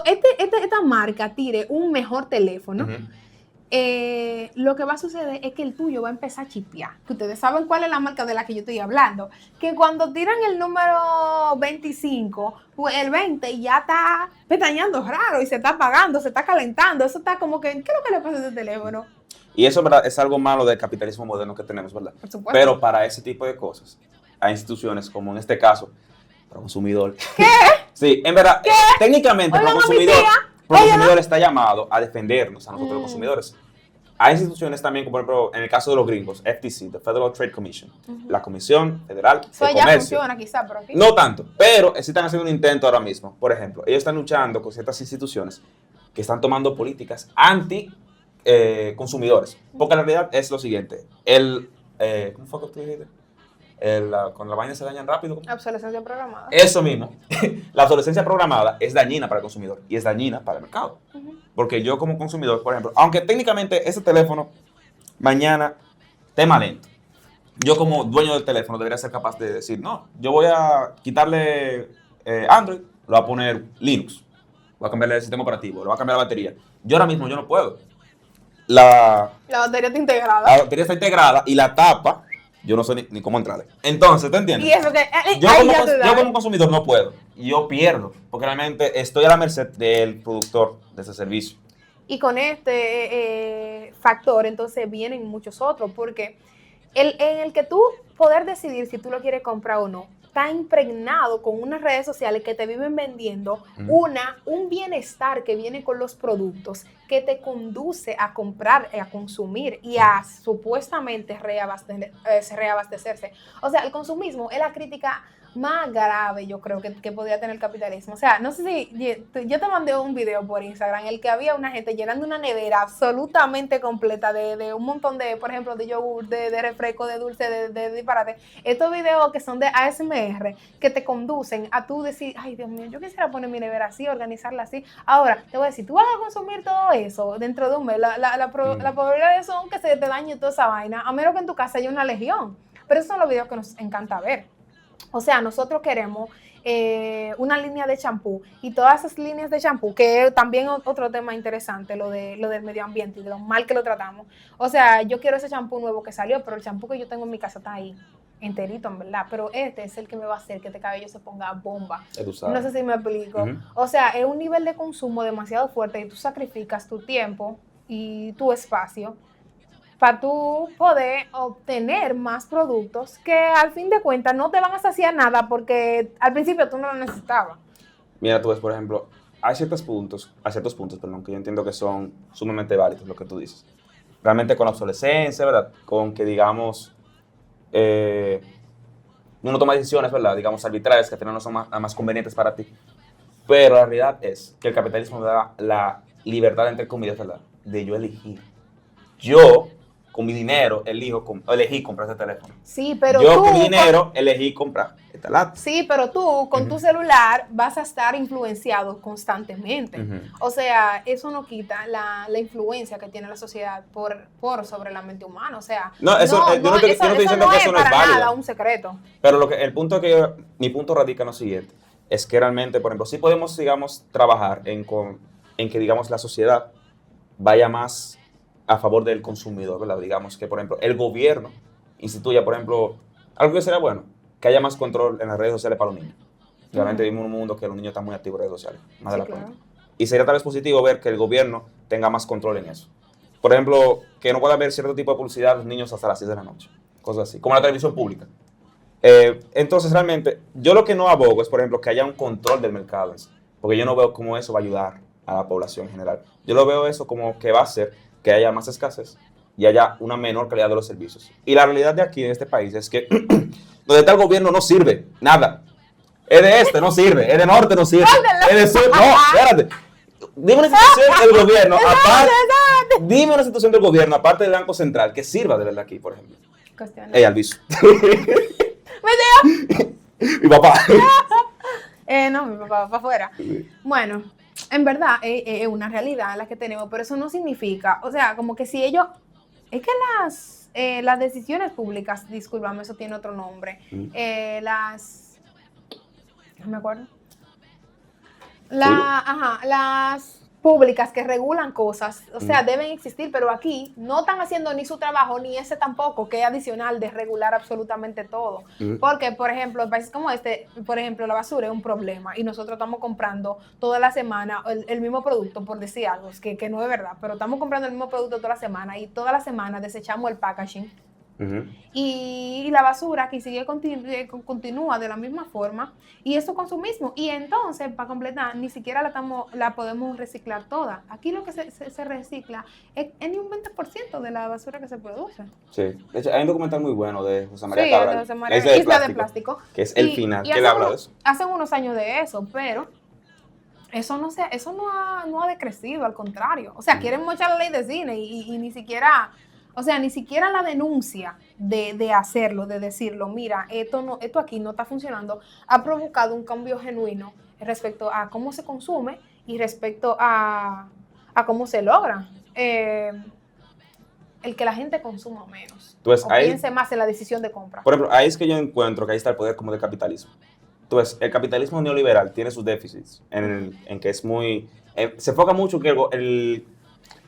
esta marca tire un mejor teléfono, lo que va a suceder es que el tuyo va a empezar a chipear. Que ustedes saben cuál es la marca de la que yo estoy hablando. Que cuando tiran el número 25, pues el 20 ya está pestañeando raro y se está apagando, se está calentando. Eso está como que, ¿qué es lo que le pasa a ese teléfono? Y eso, ¿verdad?, es algo malo del capitalismo moderno que tenemos, ¿verdad? Por supuesto. Pero para ese tipo de cosas, hay instituciones como en este caso, Proconsumidor. ¿Qué? Sí, en verdad, ¿Qué? técnicamente Oigan, Proconsumidor está llamado a defendernos a nosotros los consumidores. Hay instituciones también, como por ejemplo, en el caso de los gringos, FTC, the Federal Trade Commission, la Comisión Federal de Eso ya Comercio. funciona quizá, pero aquí. No tanto, pero están haciendo un intento ahora mismo. Por ejemplo, ellos están luchando con ciertas instituciones que están tomando políticas anti-consumidores. Porque la realidad es lo siguiente. ¿Cómo fue que tú dijiste? Cuando las vainas se dañan rápido. Obsolescencia programada. Eso mismo. La obsolescencia programada es dañina para el consumidor y es dañina para el mercado. Porque yo como consumidor, por ejemplo, aunque técnicamente ese teléfono mañana esté más lento, yo como dueño del teléfono debería ser capaz de decir, no, yo voy a quitarle Android, lo voy a poner Linux, voy a cambiarle el sistema operativo, le voy a cambiar la batería. Yo ahora mismo yo no puedo. La batería está integrada. La batería está integrada y la tapa, yo no sé ni cómo entrarle. Entonces, ¿te entiendes? Y eso que yo como consumidor no puedo. Yo pierdo, porque realmente estoy a la merced del productor de ese servicio. Y con este factor, entonces vienen muchos otros, porque en el que tú poder decidir si tú lo quieres comprar o no, está impregnado con unas redes sociales que te viven vendiendo un bienestar que viene con los productos, que te conduce a comprar, a consumir y a supuestamente reabastecerse. O sea, el consumismo es la crítica más grave, yo creo, que podría tener el capitalismo. O sea, no sé si yo te mandé un video por Instagram en el que había una gente llenando una nevera absolutamente completa de un montón de, por ejemplo, de yogur, de refresco, de dulce, de disparate. Estos videos que son de ASMR, que te conducen a tú decir, ay, Dios mío, yo quisiera poner mi nevera así, organizarla así. Ahora, te voy a decir, tú vas a consumir todo eso dentro de un mes. La probabilidad de eso es que se te dañe toda esa vaina, a menos que en tu casa haya una legión. Pero esos son los videos que nos encanta ver. O sea, nosotros queremos una línea de champú y todas esas líneas de champú, que también es otro tema interesante, lo del medio ambiente y de lo mal que lo tratamos. O sea, yo quiero ese champú nuevo que salió, pero el champú que yo tengo en mi casa está ahí, enterito, en verdad. Pero este es el que me va a hacer que este cabello se ponga bomba. No sé si me explico. O sea, es un nivel de consumo demasiado fuerte y tú sacrificas tu tiempo y tu espacio para tú poder obtener más productos que al fin de cuentas no te van a saciar nada porque al principio tú no lo necesitabas. Mira, tú ves, por ejemplo, hay ciertos puntos, perdón, que yo entiendo que son sumamente válidos lo que tú dices. Realmente con la obsolescencia, ¿verdad? Con que, digamos, uno toma decisiones, ¿verdad? Digamos, arbitrarias que al final no son más convenientes para ti. Pero la realidad es que el capitalismo me da la libertad, entre comillas, ¿verdad? De yo elegir. Yo, con mi dinero, elegí comprar este teléfono. Sí, pero yo con mi dinero elegí comprar esta lata. Sí, pero tú con tu celular vas a estar influenciado constantemente. O sea, eso no quita la influencia que tiene la sociedad por sobre la mente humana. O sea, no, eso, yo no estoy diciendo que eso no es válido. Nada un secreto. Pero mi punto radica en lo siguiente, es que realmente, por ejemplo, sí podemos, digamos, trabajar en que, digamos, la sociedad vaya más a favor del consumidor, ¿verdad? Digamos que, por ejemplo, el gobierno instituya, por ejemplo, algo que sería bueno, que haya más control en las redes sociales para los niños. Realmente vivimos en un mundo que los niños están muy activos en redes sociales, más de la cuenta. Y sería tal vez positivo ver que el gobierno tenga más control en eso. Por ejemplo, que no pueda haber cierto tipo de publicidad a los niños hasta las 6 de la noche, cosas así, como la televisión pública. Entonces, realmente, yo lo que no abogo es, por ejemplo, que haya un control del mercado, porque yo no veo cómo eso va a ayudar a la población en general. Yo lo veo eso como que va a hacer que haya más escasez y haya una menor calidad de los servicios. Y la realidad de aquí, en este país, es que donde está el gobierno no sirve nada. Es de este, no sirve. Es de norte, no sirve. Es de sur, no, espérate. Dime una institución del gobierno, aparte del Banco Central, que sirva de verdad aquí, por ejemplo. Alviso. Mi papá. No, mi papá va para afuera. Bueno, en verdad es una realidad la que tenemos, pero eso no significa, o sea, como que si ellos, es que las decisiones públicas, discúlpame, eso tiene otro nombre, no me acuerdo, las públicas que regulan cosas, o sea, deben existir, pero aquí no están haciendo ni su trabajo, ni ese tampoco, que es adicional de regular absolutamente todo. Porque, por ejemplo, en países como este, por ejemplo, la basura es un problema y nosotros estamos comprando toda la semana el mismo producto, por decir algo, que no es verdad, pero estamos comprando el mismo producto toda la semana y toda la semana desechamos el packaging. Y la basura que continúa de la misma forma y eso consumismo y entonces para completar ni siquiera la podemos reciclar toda. Aquí lo que se recicla es ni un 20% de la basura que se produce. Sí, de hecho hay un documental muy bueno de José María Cabral, de José María, Isla de Plástico, que es el final, que le habla de eso. Hacen unos años de eso, pero eso no ha decrecido, al contrario. O sea, quieren mochar la ley de cine y ni siquiera... O sea, ni siquiera la denuncia de hacerlo, de decirlo, mira, esto aquí no está funcionando, ha provocado un cambio genuino respecto a cómo se consume y respecto a cómo se logra el que la gente consuma menos. Entonces, piense más en la decisión de compra. Por ejemplo, ahí es que yo encuentro que ahí está el poder como del capitalismo. Entonces, el capitalismo neoliberal tiene sus déficits en que es muy... se enfoca mucho que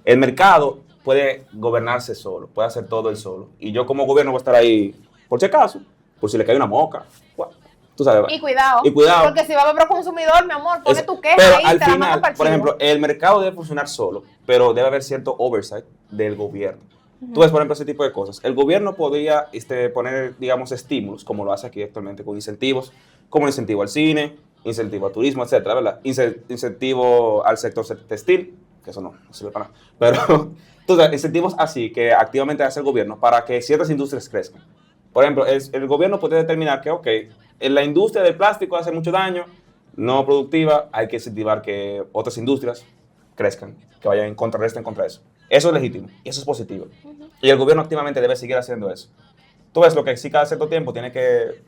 el mercado puede gobernarse solo, puede hacer todo él solo. Y yo como gobierno voy a estar ahí, por si acaso, por si le cae una moca. Bueno, tú sabes. Y cuidado. Porque si va a haber consumidor, mi amor, pone tu queja pero ahí, al te final, la por ejemplo, el mercado debe funcionar solo, pero debe haber cierto oversight del gobierno. Tú ves, por ejemplo, ese tipo de cosas. El gobierno podría poner, digamos, estímulos, como lo hace aquí actualmente, con incentivos, como el incentivo al cine, incentivo al turismo, etcétera, ¿verdad? Incentivo al sector textil, que eso no sirve para nada. Pero, entonces, incentivos así que activamente hace el gobierno para que ciertas industrias crezcan. Por ejemplo, el gobierno puede determinar que, ok, en la industria del plástico hace mucho daño, no productiva, hay que incentivar que otras industrias crezcan, que vayan resten contra eso. Eso es legítimo y eso es positivo. Y el gobierno activamente debe seguir haciendo eso. Tú ves lo que sí cada cierto tiempo tiene que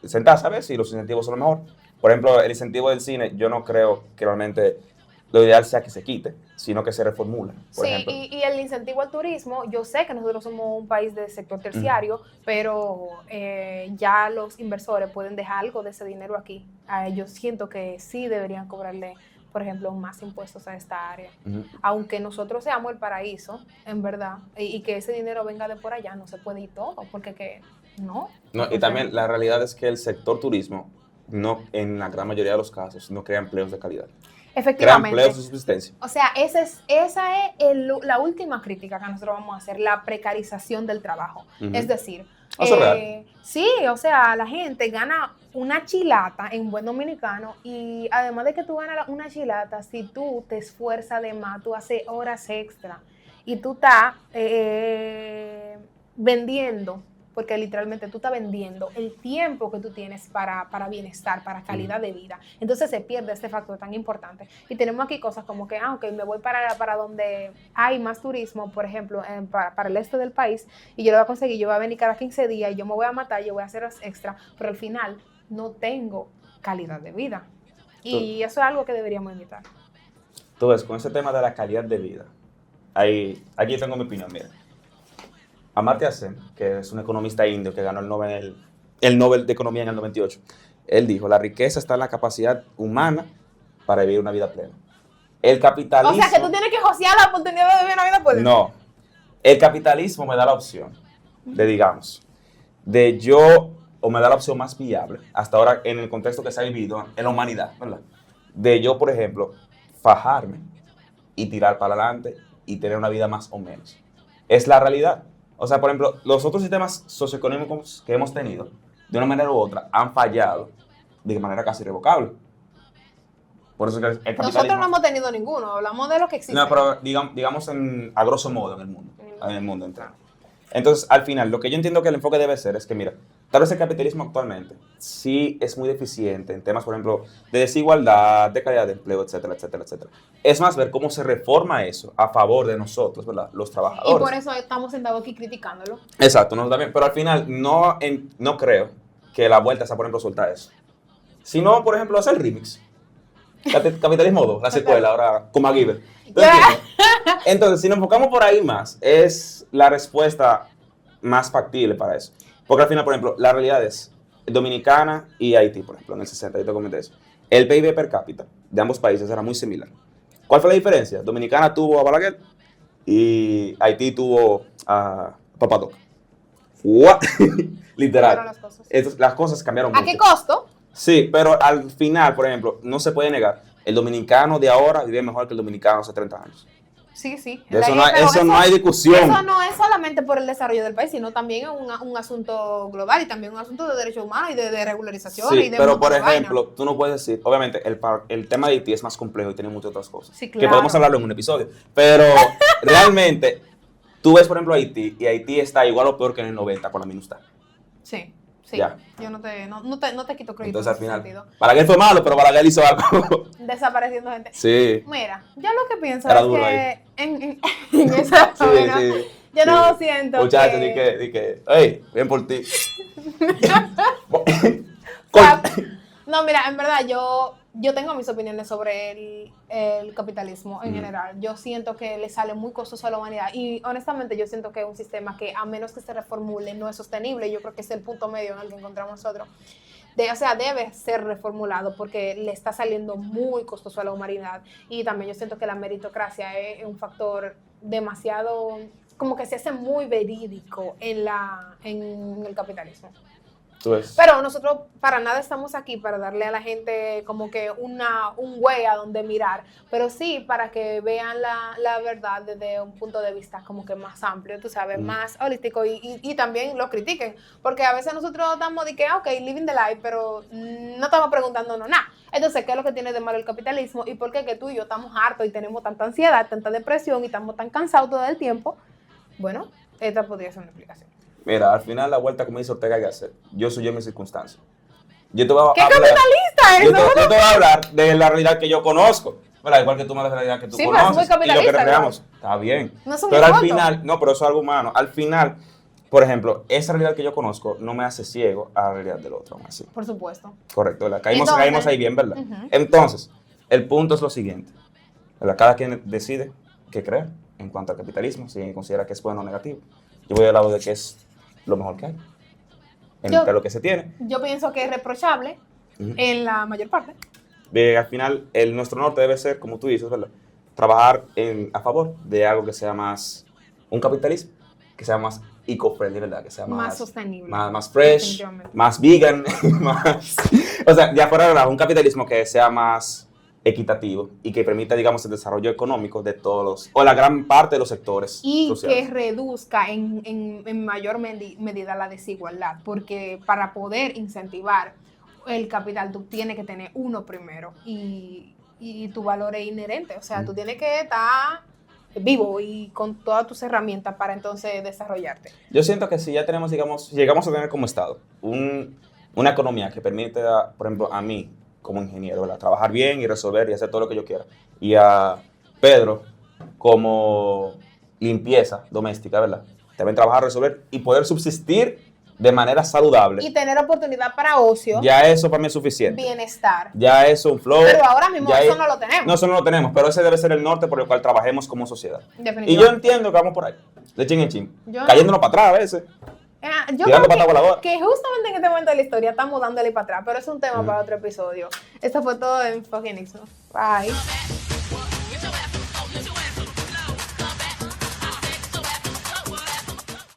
sentarse a ver si los incentivos son lo mejor. Por ejemplo, el incentivo del cine, yo no creo que realmente lo ideal sea que se quite, sino que se reformule, por Sí, ejemplo. y el incentivo al turismo, yo sé que nosotros somos un país de sector terciario, pero ya los inversores pueden dejar algo de ese dinero aquí. Yo siento que sí deberían cobrarle, por ejemplo, más impuestos a esta área. Aunque nosotros seamos el paraíso, en verdad, y que ese dinero venga de por allá, no se puede ir todo, porque que no. No, y también la realidad es que el sector turismo, no, en la gran mayoría de los casos, no crea empleos de calidad. Crea Efectivamente. empleos de subsistencia. O sea, esa es la última crítica que nosotros vamos a hacer, la precarización del trabajo. Es decir, Eso es real. sí, o sea, la gente gana una chilata en buen dominicano y además de que tú ganas una chilata, si tú te esfuerzas de más, tú haces horas extra y tú estás vendiendo, porque literalmente tú estás vendiendo el tiempo que tú tienes para bienestar, para calidad de vida. Entonces se pierde este factor tan importante. Y tenemos aquí cosas como que, ok, me voy para donde hay más turismo, por ejemplo, para el este del país, y yo lo voy a conseguir, yo voy a venir cada 15 días, y yo me voy a matar, yo voy a hacer horas extra, pero al final no tengo calidad de vida. Y eso es algo que deberíamos evitar. Tú ves, con ese tema de la calidad de vida, aquí tengo mi opinión, mira. Amartya Sen, que es un economista indio que ganó el Nobel de Economía en el 98, él dijo, la riqueza está en la capacidad humana para vivir una vida plena. El capitalismo... O sea, que tú tienes que josear la oportunidad de vivir una vida plena. No, el capitalismo me da la opción de, digamos, de yo, o me da la opción más viable, hasta ahora en el contexto que se ha vivido en la humanidad, ¿verdad? De yo, por ejemplo, fajarme y tirar para adelante y tener una vida más o menos. Es la realidad. O sea, por ejemplo, los otros sistemas socioeconómicos que hemos tenido, de una manera u otra, han fallado de manera casi irrevocable. Por eso que el capitalismo... Nosotros no hemos tenido ninguno, hablamos de lo que existe. No, pero digamos a grosso modo en el mundo entero. Entonces, al final, lo que yo entiendo que el enfoque debe ser es que, mira, tal vez el capitalismo actualmente sí es muy deficiente en temas, por ejemplo, de desigualdad, de calidad de empleo, etcétera, etcétera, etcétera. Es más ver cómo se reforma eso a favor de nosotros, ¿verdad? Los trabajadores. Y por eso estamos sentados aquí criticándolo. Exacto, nosotros también. Pero al final, no creo que la vuelta sea, por ejemplo, soltar eso. Sino, por ejemplo, hacer remix. Capitalismo 2, la secuela, ahora con MacGyver. Entonces, si nos enfocamos por ahí más, es la respuesta más factible para eso. Porque al final, por ejemplo, la realidad es Dominicana y Haití, por ejemplo, en el 60, yo te comenté eso. El PIB per cápita de ambos países era muy similar. ¿Cuál fue la diferencia? Dominicana tuvo a Balaguer y Haití tuvo a Papadoc. Literal. Las cosas cambiaron mucho. ¿A qué costo? Sí, pero al final, por ejemplo, no se puede negar, el dominicano de ahora vive mejor que el dominicano hace 30 años. Sí, sí. De eso no hay discusión. Eso no es solamente por el desarrollo del país, sino también es un asunto global y también un asunto de derechos humanos y de regularización. Sí, y de pero por ejemplo, tú no puedes decir, obviamente, el tema de Haití es más complejo y tiene muchas otras cosas. Sí, claro. Que podemos hablarlo en un episodio. Pero realmente, tú ves, por ejemplo, Haití y Haití está igual o peor que en el 90 con la MINUSTAH. Sí. Sí, ya. Yo no te quito crédito. Entonces, al final, Balaguer fue malo, pero Balaguer hizo algo. Desapareciendo gente. Sí. Mira, yo lo que pienso Era es duro que en esa zona, sí, yo no siento muchachos, que... di que, hey, bien por ti. No, mira, en verdad yo tengo mis opiniones sobre el capitalismo en general. Yo siento que le sale muy costoso a la humanidad y honestamente yo siento que es un sistema que a menos que se reformule no es sostenible. Yo creo que es el punto medio en el que encontramos nosotros. O sea, debe ser reformulado porque le está saliendo muy costoso a la humanidad y también yo siento que la meritocracia es un factor demasiado, como que se hace muy verídico en el capitalismo. Tú ves. Pero nosotros para nada estamos aquí para darle a la gente como que un way a donde mirar, pero sí para que vean la verdad desde un punto de vista como que más amplio, tú sabes, más holístico y también lo critiquen, porque a veces nosotros damos de que, ok, living the life, pero no estamos preguntándonos nada. Entonces, ¿qué es lo que tiene de malo el capitalismo? ¿Y por qué que tú y yo estamos hartos y tenemos tanta ansiedad, tanta depresión y estamos tan cansados todo el tiempo? Bueno, esta podría ser una explicación. Mira, al final la vuelta, como dice Ortega Gasset, yo soy yo en mis circunstancias. Yo te voy a ¿Qué hablar, capitalista es? yo te voy a hablar de la realidad que yo conozco. ¿Verdad? Igual que tú me das la realidad que tú Sí, pero es conoces. muy capitalista, y lo que ¿verdad? creamos, está bien. No son Pero mis al votos. final, no, pero eso es algo humano. Al final, por ejemplo, esa realidad que yo conozco no me hace ciego a la realidad del otro, aún así. Por supuesto. Correcto, ¿verdad? Caímos Entonces, ahí bien, ¿verdad? ujú. Entonces, el punto es lo siguiente. ¿Verdad? Cada quien decide qué creer en cuanto al capitalismo, si considera que es bueno o negativo. Yo voy al lado de que es lo mejor que hay, entre lo que se tiene. Yo pienso que es reprochable en la mayor parte. Al final, nuestro norte debe ser, como tú dices, ¿verdad? Trabajar a favor de algo que sea más, un capitalismo, que sea más eco-friendly, ¿verdad? Que sea Más sostenible. más fresh, Definitivamente. más vegan, más... O sea, ya fuera de verdad, un capitalismo que sea más equitativo y que permita, digamos, el desarrollo económico de todos o la gran parte de los sectores Y sociales. que reduzca en mayor medida la desigualdad, porque para poder incentivar el capital tú tienes que tener uno primero y tu valor es inherente, o sea, tú tienes que estar vivo y con todas tus herramientas para entonces desarrollarte. Yo siento que si ya tenemos, digamos, si llegamos a tener como Estado una economía que permite, por ejemplo, a mí como ingeniero, ¿verdad? Trabajar bien y resolver y hacer todo lo que yo quiera, y a Pedro como limpieza doméstica, ¿verdad? También trabajar, resolver y poder subsistir de manera saludable. Y tener oportunidad para ocio, Ya eso para mí es suficiente. bienestar. Ya eso es un flow. Pero ahora mismo ya eso no lo tenemos. No, eso no lo tenemos, pero ese debe ser el norte por el cual trabajemos como sociedad. Y Definitivamente. yo entiendo que vamos por ahí, de chin en chin, Yo no. cayéndonos para atrás a veces. Yo Tirando creo pata voladora. que justamente en este momento de la historia estamos dándole para atrás, pero es un tema para otro episodio. Esto fue todo en Fucking Ixno. Bye.